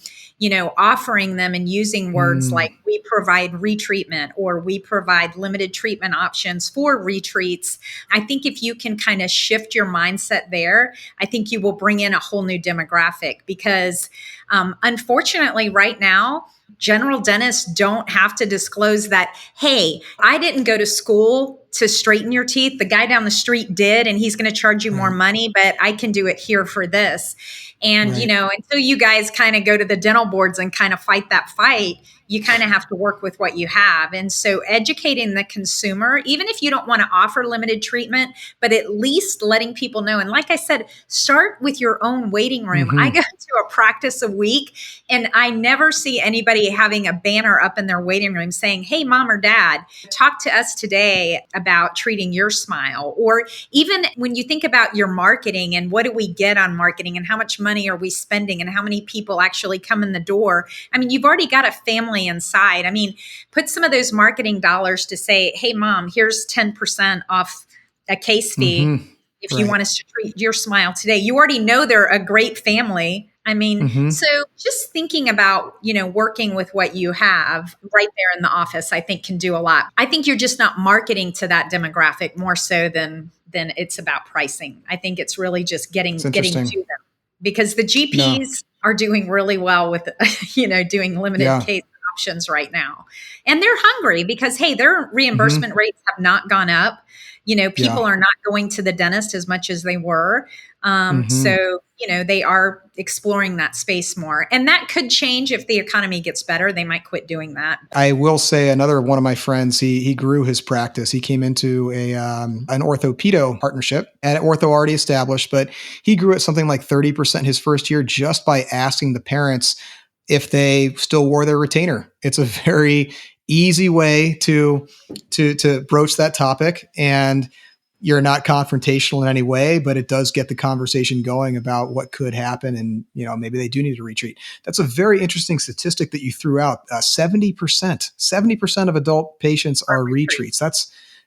Speaker 3: offering them and using words like we provide retreatment or we provide limited treatment options for retreats. I think if you can kind of shift your mindset there, I think you will bring in a whole new demographic because unfortunately right now, general dentists don't have to disclose that, hey, I didn't go to school to straighten your teeth. The guy down the street did, and he's going to charge you more money, but I can do it here for this. And, until you guys kind of go to the dental boards and kind of fight that fight, you kind of have to work with what you have. And so educating the consumer, even if you don't want to offer limited treatment, but at least letting people know. And like I said, start with your own waiting room. I go to a practice a week and I never see anybody having a banner up in their waiting room saying, hey, mom or dad, talk to us today about treating your smile. Or even when you think about your marketing and what do we get on marketing and how much money are we spending and how many people actually come in the door. I mean, you've already got a family inside. I mean, put some of those marketing dollars to say, hey, mom, here's 10% off a case fee. If you want us to treat your smile today, you already know they're a great family. I mean, so just thinking about, working with what you have right there in the office, I think can do a lot. I think you're just not marketing to that demographic more so than it's about pricing. I think it's really just getting to them because the GPs are doing really well with, doing limited case options right now. And they're hungry because, hey, their reimbursement rates have not gone up. People are not going to the dentist as much as they were. So, they are exploring that space more. And that could change if the economy gets better. They might quit doing that.
Speaker 2: I will say another one of my friends, he grew his practice. He came into an orthopedo partnership and ortho already established, but he grew at something like 30% his first year just by asking the parents if they still wore their retainer. It's a very easy way to broach that topic, and you're not confrontational in any way, but it does get the conversation going about what could happen, and maybe they do need to retreat. That's a very interesting statistic that you threw out. 70% of adult patients are retreats.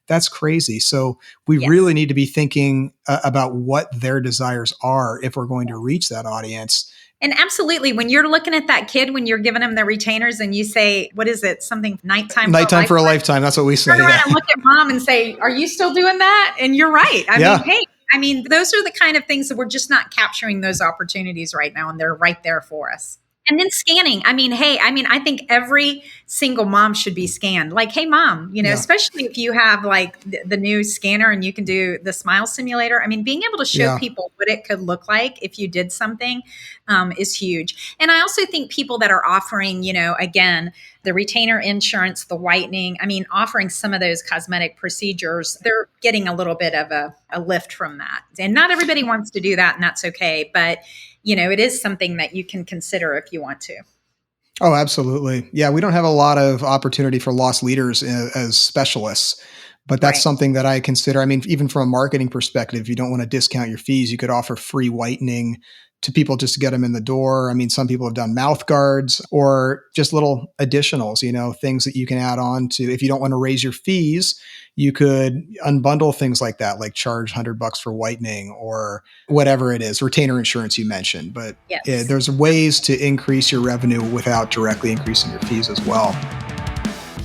Speaker 2: That's crazy. So we really need to be thinking about what their desires are if we're going to reach that audience.
Speaker 3: And absolutely, when you're looking at that kid, when you're giving them the retainers and you say, what is it? Something nighttime
Speaker 2: for a lifetime. That's what we say.
Speaker 3: Turn around and look at mom and say, are you still doing that? And you're right. I mean, those are the kind of things that we're just not capturing those opportunities right now. And they're right there for us. And then scanning. I think every single mom should be scanned. Like, hey, mom, especially if you have like the new scanner and you can do the smile simulator. I mean, being able to show people what it could look like if you did something is huge. And I also think people that are offering, again, the retainer insurance, the whitening, offering some of those cosmetic procedures, they're getting a little bit of a lift from that. And not everybody wants to do that, and that's okay. But it is something that you can consider if you want to.
Speaker 2: Oh, absolutely. Yeah, we don't have a lot of opportunity for loss leaders as specialists, but that's something that I consider. I mean, even from a marketing perspective, you don't want to discount your fees. You could offer free whitening to people just to get them in the door. I mean, some people have done mouth guards or just little additionals, things that you can add on to. If you don't want to raise your fees, you could unbundle things like that, like charge $100 for whitening or whatever it is, retainer insurance you mentioned. But there's ways to increase your revenue without directly increasing your fees as well.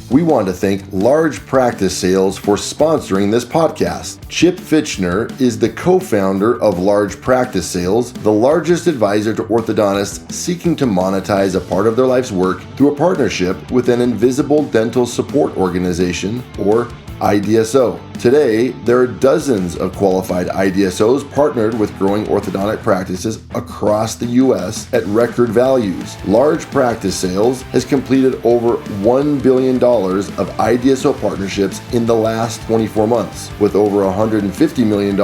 Speaker 4: We want to thank Large Practice Sales for sponsoring this podcast. Chip Fitchner is the co-founder of Large Practice Sales, the largest advisor to orthodontists seeking to monetize a part of their life's work through a partnership with an invisible dental support organization, or IDSO. Today, there are dozens of qualified IDSOs partnered with growing orthodontic practices across the U.S. at record values. Large Practice Sales has completed over $1 billion of IDSO partnerships in the last 24 months, with over $150 million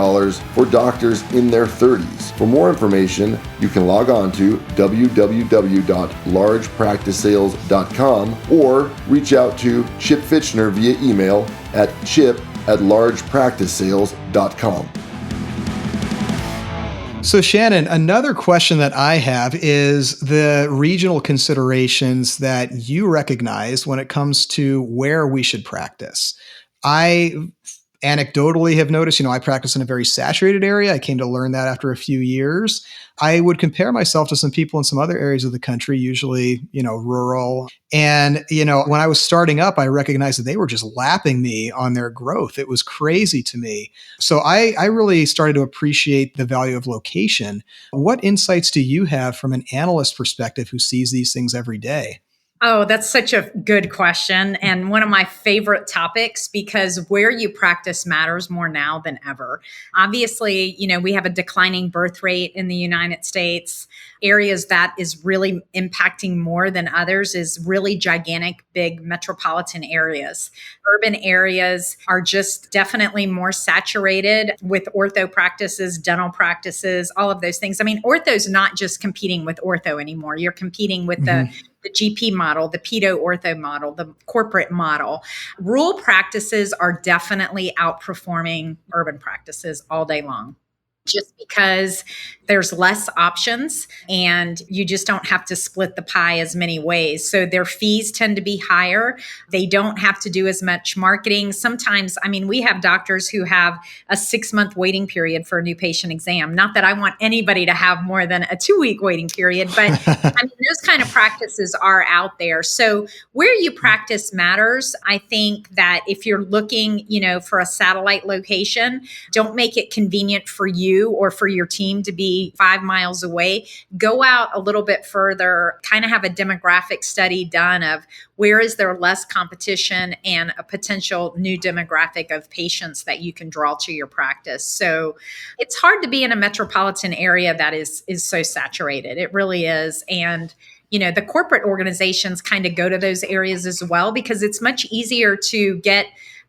Speaker 4: for doctors in their 30s. For more information, you can log on to www.largepracticesales.com or reach out to Chip Fitchner via email at chip@largepracticesales.com.
Speaker 2: So Shannon, another question that I have is the regional considerations that you recognize when it comes to where we should practice. I anecdotally have noticed, I practice in a very saturated area. I came to learn that after a few years. I would compare myself to some people in some other areas of the country, usually, rural. And, when I was starting up, I recognized that they were just lapping me on their growth. It was crazy to me. So I really started to appreciate the value of location. What insights do you have from an analyst perspective who sees these things every day?
Speaker 3: Oh, that's such a good question. And one of my favorite topics, because where you practice matters more now than ever. Obviously, we have a declining birth rate in the United States. Areas that is really impacting more than others is really gigantic, big metropolitan areas. Urban areas are just definitely more saturated with ortho practices, dental practices, all of those things. I mean, ortho's not just competing with ortho anymore. You're competing with the GP model, the pedo ortho model, the corporate model. Rural practices are definitely outperforming urban practices all day long, just because there's less options and you just don't have to split the pie as many ways. So their fees tend to be higher. They don't have to do as much marketing. Sometimes, we have doctors who have a 6-month waiting period for a new patient exam. Not that I want anybody to have more than a 2-week waiting period, but those kind of practices are out there. So where you practice matters. I think that if you're looking, for a satellite location, don't make it convenient for you or for your team to be 5 miles away. Go out a little bit further, kind of have a demographic study done of where is there less competition and a potential new demographic of patients that you can draw to your practice. So it's hard to be in a metropolitan area that is so saturated. It really is. And the corporate organizations kind of go to those areas as well, because it's much easier to get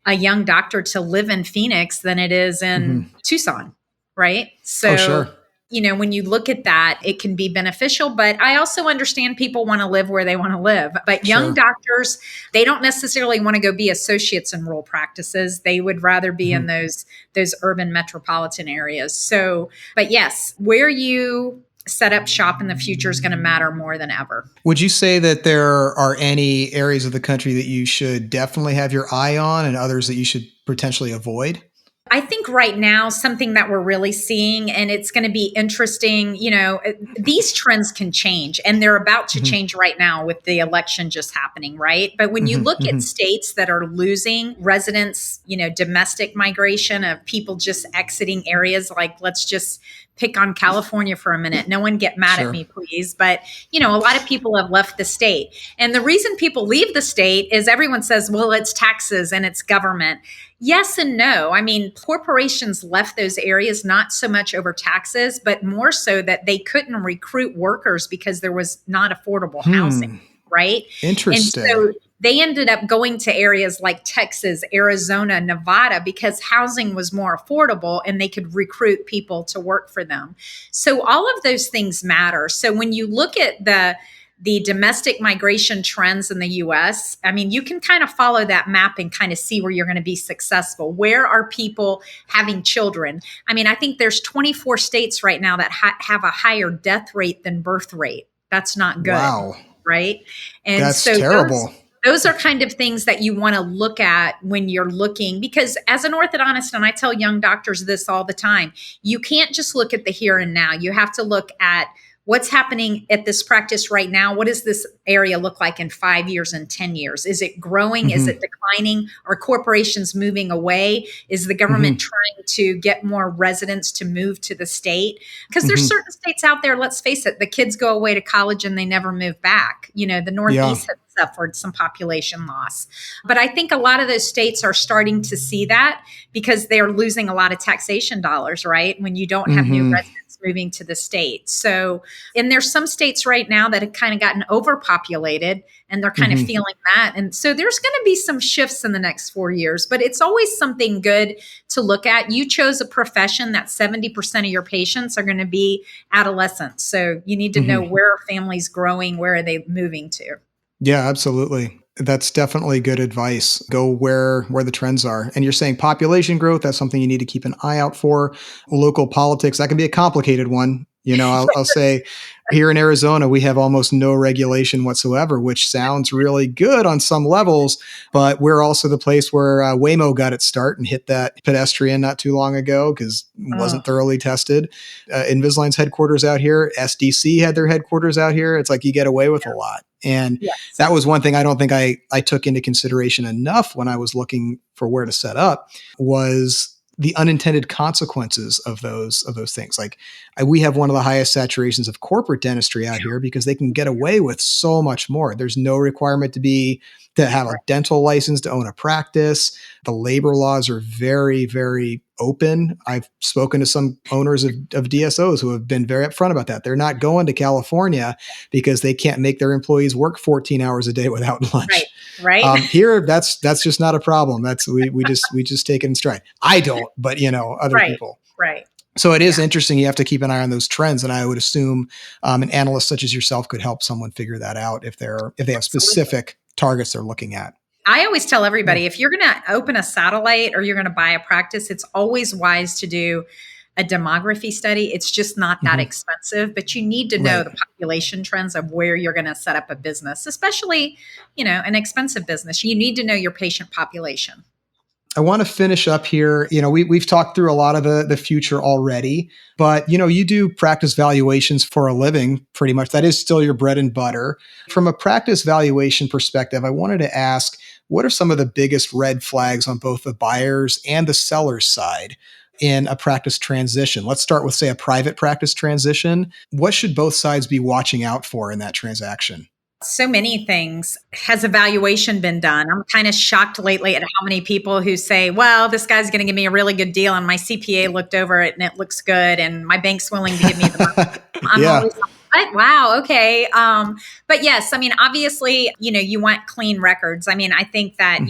Speaker 3: a young doctor to live in Phoenix than it is in Tucson. Right. So
Speaker 2: sure.
Speaker 3: when you look at that, it can be beneficial, but I also understand people want to live where they want to live. But young doctors, they don't necessarily want to go be associates in rural practices. They would rather be in those urban metropolitan areas. So, but yes, where you set up shop in the future is going to matter more than ever.
Speaker 2: Would you say that there are any areas of the country that you should definitely have your eye on and others that you should potentially avoid?
Speaker 3: I think right now, something that we're really seeing, and it's going to be interesting, these trends can change, and they're about to change right now with the election just happening, right? But when you look at states that are losing residents, domestic migration of people just exiting areas, like let's just pick on California for a minute. No one get mad at me, please. But, a lot of people have left the state. And the reason people leave the state is everyone says, well, it's taxes and it's government. Yes and no. I mean, corporations left those areas not so much over taxes, but more so that they couldn't recruit workers because there was not affordable housing, right?
Speaker 2: Interesting.
Speaker 3: And so they ended up going to areas like Texas, Arizona, Nevada, because housing was more affordable and they could recruit people to work for them. So all of those things matter. So when you look at the domestic migration trends in the US, I mean, you can kind of follow that map and kind of see where you're going to be successful. Where are people having children? I mean, I think there's 24 states right now that have a higher death rate than birth rate. That's not good.
Speaker 2: Wow.
Speaker 3: Right? And
Speaker 2: that's
Speaker 3: so
Speaker 2: terrible.
Speaker 3: Those are kind of things that you want to look at when you're looking, because as an orthodontist, and I tell young doctors this all the time, you can't just look at the here and now. You have to look at what's happening at this practice right now. What does this area look like in 5 years and 10 years? Is it growing? Is it declining? Are corporations moving away? Is the government trying to get more residents to move to the state? Because there's certain states out there, let's face it, the kids go away to college and they never move back. The Northeast has suffered some population loss. But I think a lot of those states are starting to see that because they're losing a lot of taxation dollars, right? When you don't have new residents moving to the state. So, and there's some states right now that have kind of gotten overpopulated and they're kind of feeling that. And so there's going to be some shifts in the next 4 years, but it's always something good to look at. You chose a profession that 70% of your patients are going to be adolescents. So you need to know where are families growing, where are they moving to?
Speaker 2: Yeah, absolutely. That's definitely good advice. Go where the trends are. And you're saying population growth, that's something you need to keep an eye out for. Local politics, that can be a complicated one. I'll say here in Arizona, we have almost no regulation whatsoever, which sounds really good on some levels, but we're also the place where Waymo got its start and hit that pedestrian not too long ago because it wasn't thoroughly tested. Invisalign's headquarters out here, SDC had their headquarters out here. It's like you get away with a lot. And that was one thing I don't think I took into consideration enough when I was looking for where to set up was the unintended consequences of those things. Like we have one of the highest saturations of corporate dentistry out here because they can get away with so much more. There's no requirement to have a dental license to own a practice. The labor laws are very, very open. I've spoken to some owners of DSOs who have been very upfront about that. They're not going to California because they can't make their employees work 14 hours a day without lunch.
Speaker 3: Right.
Speaker 2: Here, that's just not a problem. That's we just take it in stride. I don't, but other people.
Speaker 3: Right.
Speaker 2: So it is interesting. You have to keep an eye on those trends, and I would assume an analyst such as yourself could help someone figure that out if they have specific targets they're looking at.
Speaker 3: I always tell everybody, if you're going to open a satellite or you're going to buy a practice, it's always wise to do a demography study. It's just not that expensive, but you need to know the population trends of where you're going to set up a business, especially, an expensive business. You need to know your patient population.
Speaker 2: I want to finish up here. We've talked through a lot of the future already, but you do practice valuations for a living, pretty much. That is still your bread and butter. From a practice valuation perspective, I wanted to ask, what are some of the biggest red flags on both the buyers and the seller's side in a practice transition? Let's start with, say, a private practice transition. What should both sides be watching out for in that transaction?
Speaker 3: So many things. Has evaluation been done? I'm kind of shocked lately at how many people who say, well, this guy's going to give me a really good deal and my CPA looked over it and it looks good and my bank's willing to give me the money. I'm always like, what? Wow. Okay. But yes, I mean, obviously, you want clean records. I mean, I think that,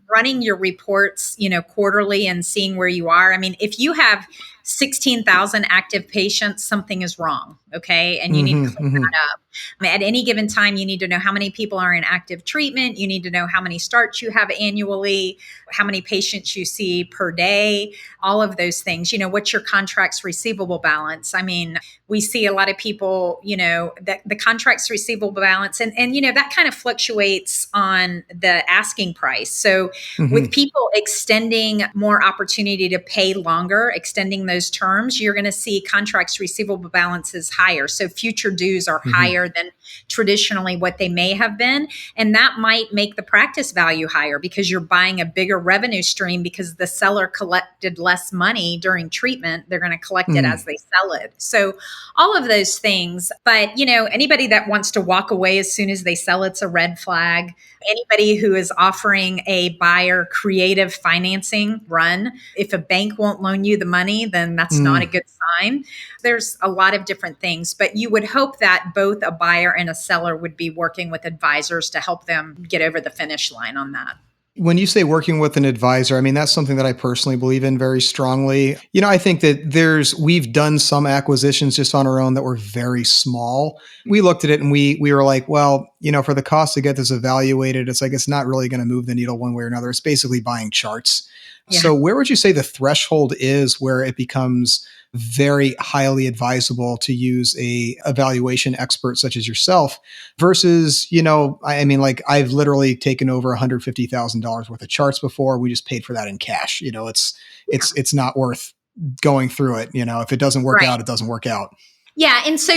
Speaker 3: running your reports, quarterly and seeing where you are. I mean, if you have 16,000 active patients, something is wrong. Okay. And you need to clean that up. At any given time, you need to know how many people are in active treatment. You need to know how many starts you have annually, how many patients you see per day, all of those things. What's your contracts receivable balance? I mean, we see a lot of people, that the contracts receivable balance and that kind of fluctuates on the asking price. So with people extending more opportunity to pay longer, extending those terms, you're going to see contracts receivable balances higher. So future dues are higher than traditionally what they may have been. And that might make the practice value higher because you're buying a bigger revenue stream because the seller collected less money during treatment. They're going to collect it as they sell it. So all of those things. But, anybody that wants to walk away as soon as they sell it's a red flag. Anybody who is offering a buyer creative financing run, if a bank won't loan you the money, then that's not a good sign. There's a lot of different things, but you would hope that both a buyer and a seller would be working with advisors to help them get over the finish line on that.
Speaker 2: When you say working with an advisor, I mean, that's something that I personally believe in very strongly. I think that we've done some acquisitions just on our own that were very small. We looked at it and we were like, well, for the cost to get this evaluated, it's like, it's not really going to move the needle one way or another. It's basically buying charts. Yeah. So where would you say the threshold is where it becomes very highly advisable to use a evaluation expert such as yourself versus, I've literally taken over $150,000 worth of charts before. We just paid for that in cash. It's not worth going through it. If it doesn't work out, it doesn't work out.
Speaker 3: Yeah. And so,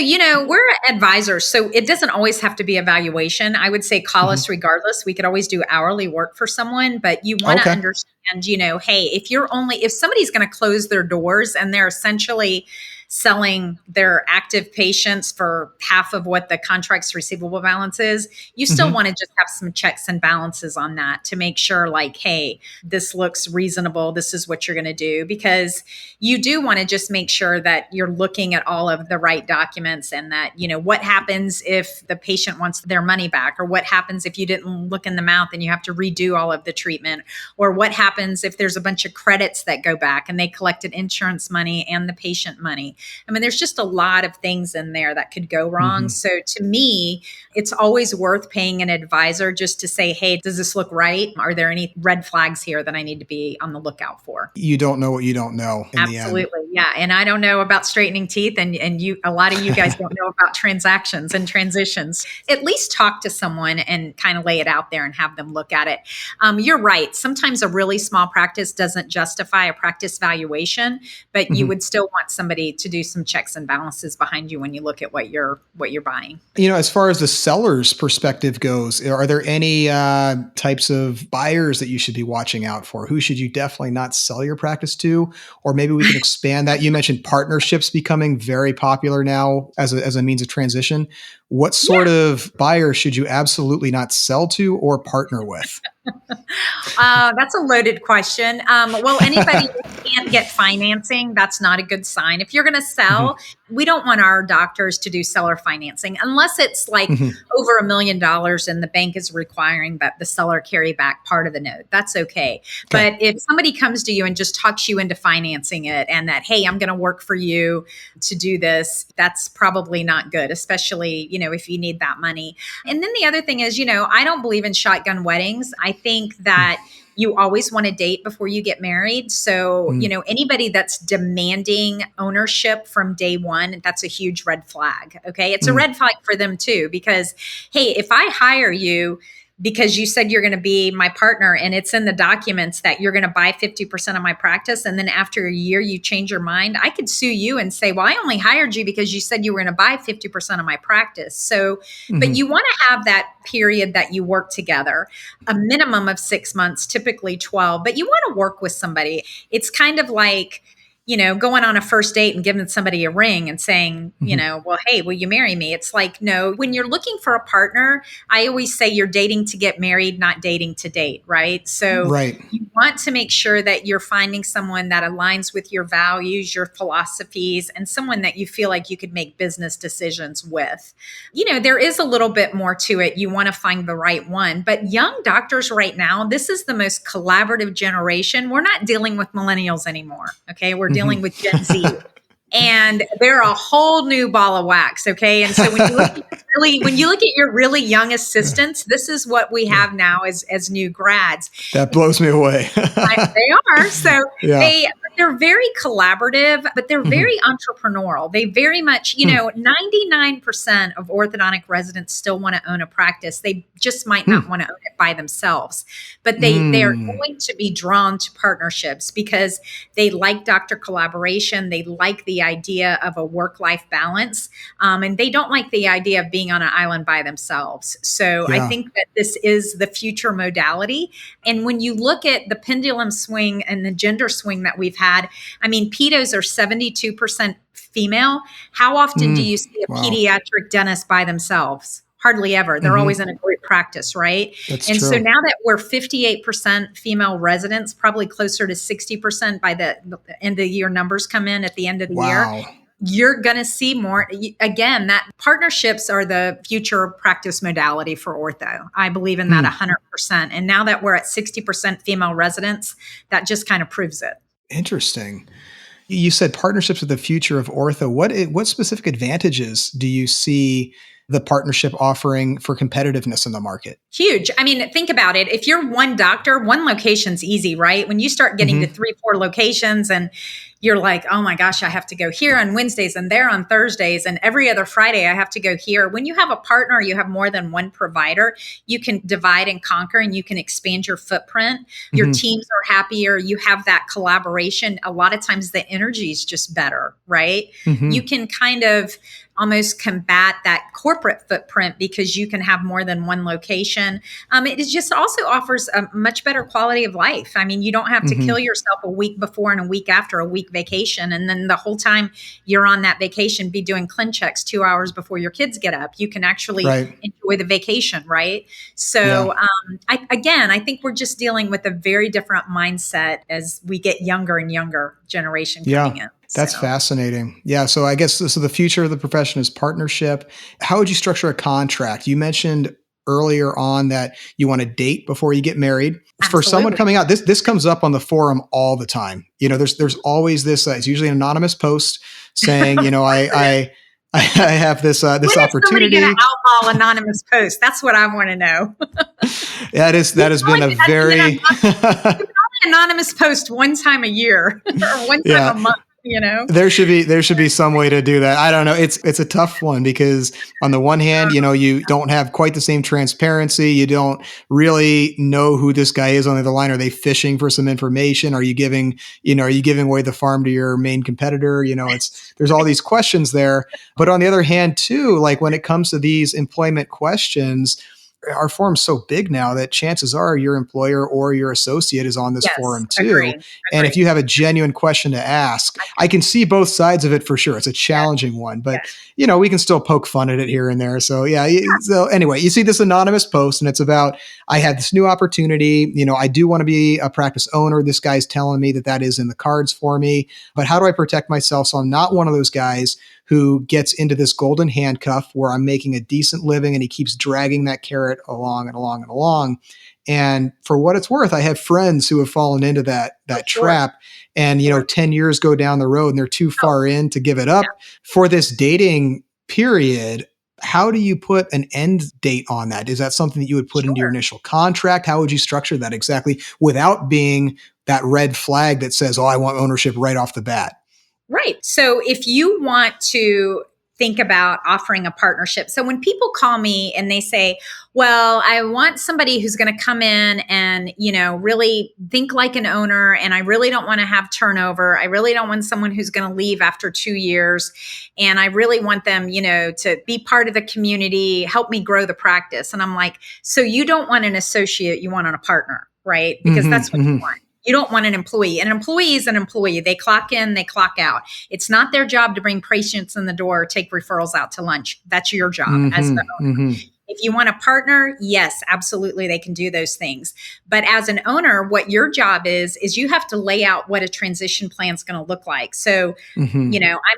Speaker 3: we're advisors, so it doesn't always have to be evaluation. I would say call us regardless. We could always do hourly work for someone, but you want to understand, hey, if somebody's going to close their doors and they're essentially selling their active patients for half of what the contract's receivable balance is, you still want to just have some checks and balances on that to make sure like, hey, this looks reasonable. This is what you're going to do, because you do want to just make sure that you're looking at all of the right documents and that, what happens if the patient wants their money back, or what happens if you didn't look in the mouth and you have to redo all of the treatment, or what happens if there's a bunch of credits that go back and they collected insurance money and the patient money. I mean, there's just a lot of things in there that could go wrong. So to me, it's always worth paying an advisor just to say, hey, does this look right? Are there any red flags here that I need to be on the lookout for?
Speaker 2: You don't know what you don't know.
Speaker 3: Absolutely. Yeah. And I don't know about straightening teeth. And a lot of you guys don't know about transactions and transitions. At least talk to someone and kind of lay it out there and have them look at it. You're right. Sometimes a really small practice doesn't justify a practice valuation, but you would still want somebody to do some checks and balances behind you when you look at what you're buying.
Speaker 2: As far as the seller's perspective goes, are there any types of buyers that you should be watching out for? Who should you definitely not sell your practice to? Or maybe we can expand that. You mentioned partnerships becoming very popular now as a means of transition. What sort of buyer should you absolutely not sell to or partner with?
Speaker 3: That's a loaded question. Well, anybody who can't get financing, that's not a good sign. If you're going to sell, we don't want our doctors to do seller financing unless it's like over $1 million and the bank is requiring that the seller carry back part of the note. That's okay. But if somebody comes to you and just talks you into financing it and that, hey, I'm going to work for you to do this, that's probably not good, especially, if you need that money. And then the other thing is, I don't believe in shotgun weddings. I think that you always want to date before you get married. So, anybody that's demanding ownership from day one, that's a huge red flag. Okay. It's a red flag for them too, because, hey, if I hire you because you said you're going to be my partner and it's in the documents that you're going to buy 50% of my practice, and then after a year you change your mind, I could sue you and say, well, I only hired you because you said you were going to buy 50% of my practice. So, but you want to have that period that you work together, a minimum of 6 months, typically 12, but you want to work with somebody. It's kind of like, going on a first date and giving somebody a ring and saying, well, hey, will you marry me? It's like, no, when you're looking for a partner, I always say you're dating to get married, not dating to date, right? So you want to make sure that you're finding someone that aligns with your values, your philosophies, and someone that you feel like you could make business decisions with. There is a little bit more to it. You want to find the right one. But young doctors right now, this is the most collaborative generation. We're not dealing with millennials anymore, okay? We're dealing with Gen Z. And they're a whole new ball of wax. Okay. And so when you look at your really young assistants, this is what we have now as new grads.
Speaker 2: That blows me away.
Speaker 3: They are. So
Speaker 2: Yeah.
Speaker 3: they're very collaborative, but they're very entrepreneurial. They very much, 99% of orthodontic residents still want to own a practice. They just might not want to own it by themselves, but they are going to be drawn to partnerships because they like doctor collaboration. They like the idea of a work-life balance. And they don't like the idea of being on an island by themselves. So I think that this is the future modality. And when you look at the pendulum swing and the gender swing that we've had, I mean, pedos are 72% female. How often do you see a pediatric dentist by themselves? Hardly ever. They're always in a group practice, right?
Speaker 2: That's
Speaker 3: and
Speaker 2: true.
Speaker 3: so now that we're 58% female residents, probably closer to 60% by the end of the year numbers come in at the end of the year, you're going to see more. Again, that partnerships are the future practice modality for ortho. I believe in that 100%. And now that we're at 60% female residents, that just kind of proves it.
Speaker 2: Interesting. You said partnerships are the future of ortho. What specific advantages do you see the partnership offering for competitiveness in the market?
Speaker 3: Huge. I mean, think about it. If you're one doctor, one location's easy, right? When you start getting to 3-4 locations and you're like, oh my gosh, I have to go here on Wednesdays and there on Thursdays and every other Friday I have to go here. When you have a partner, you have more than one provider, you can divide and conquer and you can expand your footprint. Your teams are happier. You have that collaboration. A lot of times the energy is just better, right? You can kind of almost combat that corporate footprint because you can have more than one location. It just also offers a much better quality of life. I mean, you don't have to kill yourself a week before and a week after a week vacation. And then the whole time you're on that vacation, be doing clin checks 2 hours before your kids get up. You can actually enjoy the vacation, right? So I think we're just dealing with a very different mindset as we get younger and younger generation coming in.
Speaker 2: That's fascinating. Yeah. So I guess the future of the profession is partnership. How would you structure a contract? You mentioned earlier on that you want to date before you get married. Absolutely. For someone coming out, this comes up on the forum all the time. There's always this, it's usually an anonymous post saying, I have this opportunity.
Speaker 3: When is somebody going to outlaw anonymous posts? That's what I want to know.
Speaker 2: That has been a very
Speaker 3: anonymous post one time a year or one time a month.
Speaker 2: There should be some way to do that. I don't know. It's a tough one because on the one hand, you don't have quite the same transparency. You don't really know who this guy is on the other line. Are they fishing for some information? Are you giving away the farm to your main competitor? There's all these questions there. But on the other hand, too, like when it comes to these employment questions, our forum's so big now that chances are your employer or your associate is on this forum too.
Speaker 3: Agreed.
Speaker 2: And if you have a genuine question to ask, I can see both sides of it for sure. It's a challenging one, but we can still poke fun at it here and there. So So anyway, you see this anonymous post and it's about, I have this new opportunity. I do want to be a practice owner. This guy's telling me that is in the cards for me, but how do I protect myself so I'm not one of those guys who gets into this golden handcuff where I'm making a decent living and he keeps dragging that carrot along and along and along. And for what it's worth, I have friends who have fallen into that trap and, 10 years go down the road and they're too far in to give it up. For this dating period, how do you put an end date on that? Is that something that you would put into your initial contract? How would you structure that exactly without being that red flag that says, oh, I want ownership right off the bat?
Speaker 3: Right. So if you want to think about offering a partnership. So when people call me and they say, well, I want somebody who's going to come in and, really think like an owner. And I really don't want to have turnover. I really don't want someone who's going to leave after 2 years. And I really want them, to be part of the community, help me grow the practice. And I'm like, so you don't want an associate, you want a partner, right? Because that's what you want. You don't want an employee. An employee is an employee. They clock in, they clock out. It's not their job to bring patients in the door or take referrals out to lunch. That's your job as the owner. If you want a partner, yes, absolutely, they can do those things. But as an owner, what your job is you have to lay out what a transition plan is going to look like. So, I'm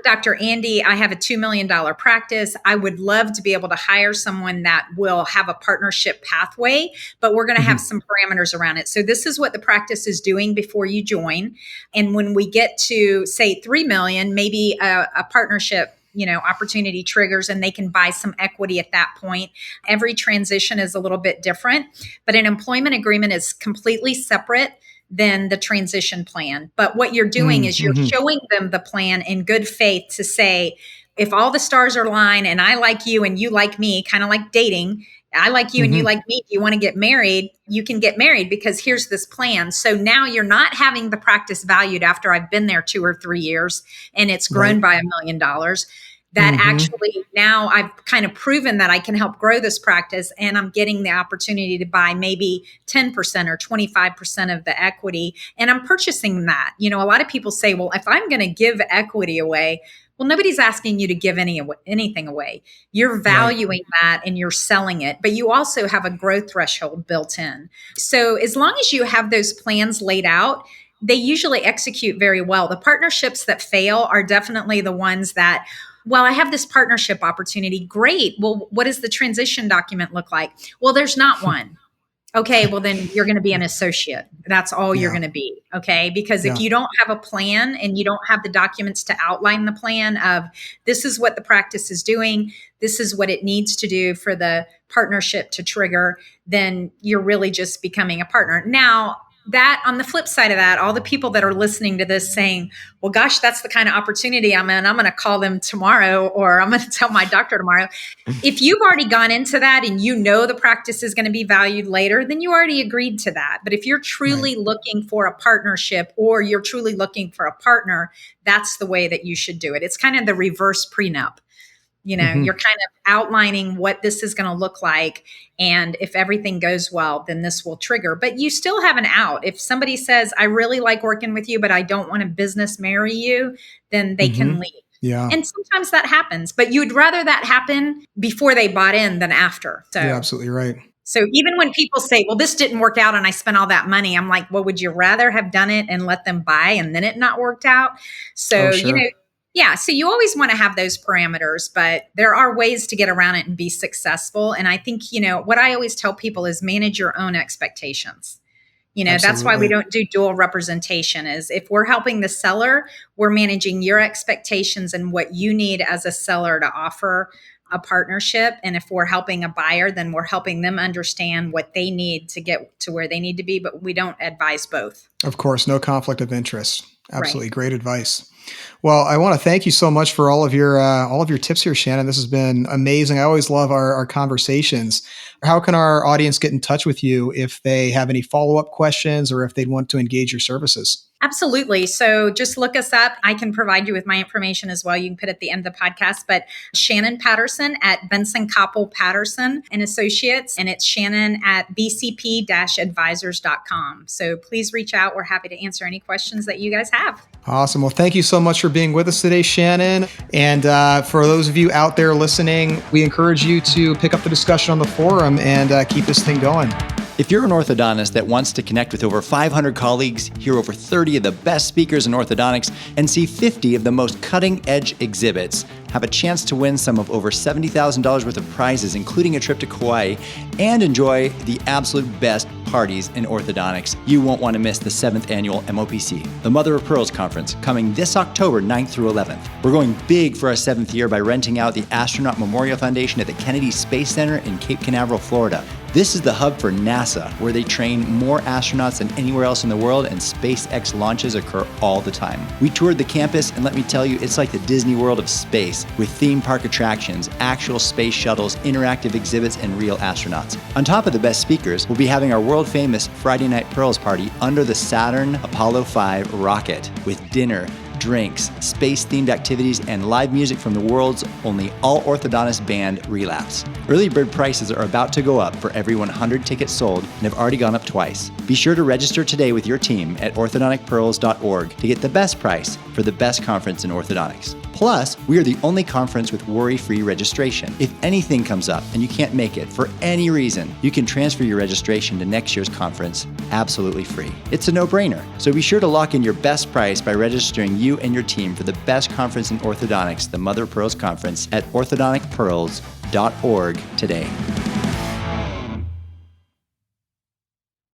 Speaker 3: Dr. Andy. I have a $2 million practice. I would love to be able to hire someone that will have a partnership pathway, but we're going to have some parameters around it. So this is what the practice is doing before you join. And when we get to, say, 3 million, maybe a partnership opportunity triggers and they can buy some equity at that point. Every transition is a little bit different, but an employment agreement is completely separate than the transition plan. But what you're doing is you're showing them the plan in good faith to say, if all the stars are aligned and I like you and you like me, kind of like dating, I like you and you like me. If you want to get married, you can get married because here's this plan. So now you're not having the practice valued after I've been there 2 or 3 years and it's grown by $1 million. That actually now I've kind of proven that I can help grow this practice and I'm getting the opportunity to buy maybe 10% or 25% of the equity and I'm purchasing that. A lot of people say, well, if I'm going to give equity away, well, nobody's asking you to give anything away. You're valuing that and you're selling it, but you also have a growth threshold built in. So as long as you have those plans laid out, they usually execute very well. The partnerships that fail are definitely the ones that, well, I have this partnership opportunity. Great. Well, what does the transition document look like? Well, there's not one. Okay, well, then you're going to be an associate. That's all you're going to be. Okay. Because if you don't have a plan and you don't have the documents to outline the plan of this is what the practice is doing, this is what it needs to do for the partnership to trigger, then you're really just becoming a partner. Now, that on the flip side of that, all the people that are listening to this saying, well, gosh, that's the kind of opportunity I'm in. I'm going to call them tomorrow or I'm going to tell my doctor tomorrow. If you've already gone into that and the practice is going to be valued later, then you already agreed to that. But if you're truly looking for a partnership or you're truly looking for a partner, that's the way that you should do it. It's kind of the reverse prenup. You're kind of outlining what this is going to look like. And if everything goes well, then this will trigger. But you still have an out. If somebody says, I really like working with you, but I don't want to business marry you, then they can leave. Yeah. And sometimes that happens. But you'd rather that happen before they bought in than after. So
Speaker 2: you're absolutely right.
Speaker 3: So even when people say, well, this didn't work out and I spent all that money, I'm like, well, would you rather have done it and let them buy and then it not worked out? So, yeah. So you always want to have those parameters, but there are ways to get around it and be successful. And I think, what I always tell people is manage your own expectations. That's why we don't do dual representation is if we're helping the seller, we're managing your expectations and what you need as a seller to offer a partnership. And if we're helping a buyer, then we're helping them understand what they need to get to where they need to be. But we don't advise both.
Speaker 2: Of course, no conflict of interest. Absolutely. Great advice. Well, I want to thank you so much for all of your tips here, Shannon. This has been amazing. I always love our conversations. How can our audience get in touch with you if they have any follow-up questions or if they'd want to engage your services?
Speaker 3: Absolutely. So just look us up. I can provide you with my information as well. You can put it at the end of the podcast, but Shannon Patterson at Benson Koppel Patterson and Associates, and it's Shannon at bcp-advisors.com. So please reach out. We're happy to answer any questions that you guys have.
Speaker 2: Awesome. Well, thank you so much for being with us today, Shannon. And for those of you out there listening, we encourage you to pick up the discussion on the forum and keep this thing going.
Speaker 1: If you're an orthodontist that wants to connect with over 500 colleagues, hear over 30 of the best speakers in orthodontics, and see 50 of the most cutting-edge exhibits, have a chance to win some of over $70,000 worth of prizes, including a trip to Kauai, and enjoy the absolute best parties in orthodontics, you won't want to miss the 7th annual MOPC, the Mother of Pearls Conference, coming this October 9th through 11th. We're going big for our 7th year by renting out the Astronaut Memorial Foundation at the Kennedy Space Center in Cape Canaveral, Florida. This is the hub for NASA, where they train more astronauts than anywhere else in the world, and SpaceX launches occur all the time. We toured the campus, and let me tell you, it's like the Disney World of space, with theme park attractions, actual space shuttles, interactive exhibits, and real astronauts. On top of the best speakers, we'll be having our world-famous Friday Night Pearls party under the Saturn Apollo 5 rocket, with dinner, drinks, space-themed activities, and live music from the world's only all-orthodontist band, Relapse. Early bird prices are about to go up for every 100 tickets sold and have already gone up twice. Be sure to register today with your team at orthodonticpearls.org to get the best price for the best conference in orthodontics. Plus, we are the only conference with worry-free registration. If anything comes up and you can't make it for any reason, you can transfer your registration to next year's conference absolutely free. It's a no-brainer. So be sure to lock in your best price by registering you and your team for the best conference in orthodontics, the Mother of Pearls Conference, at orthodonticpearls.org today.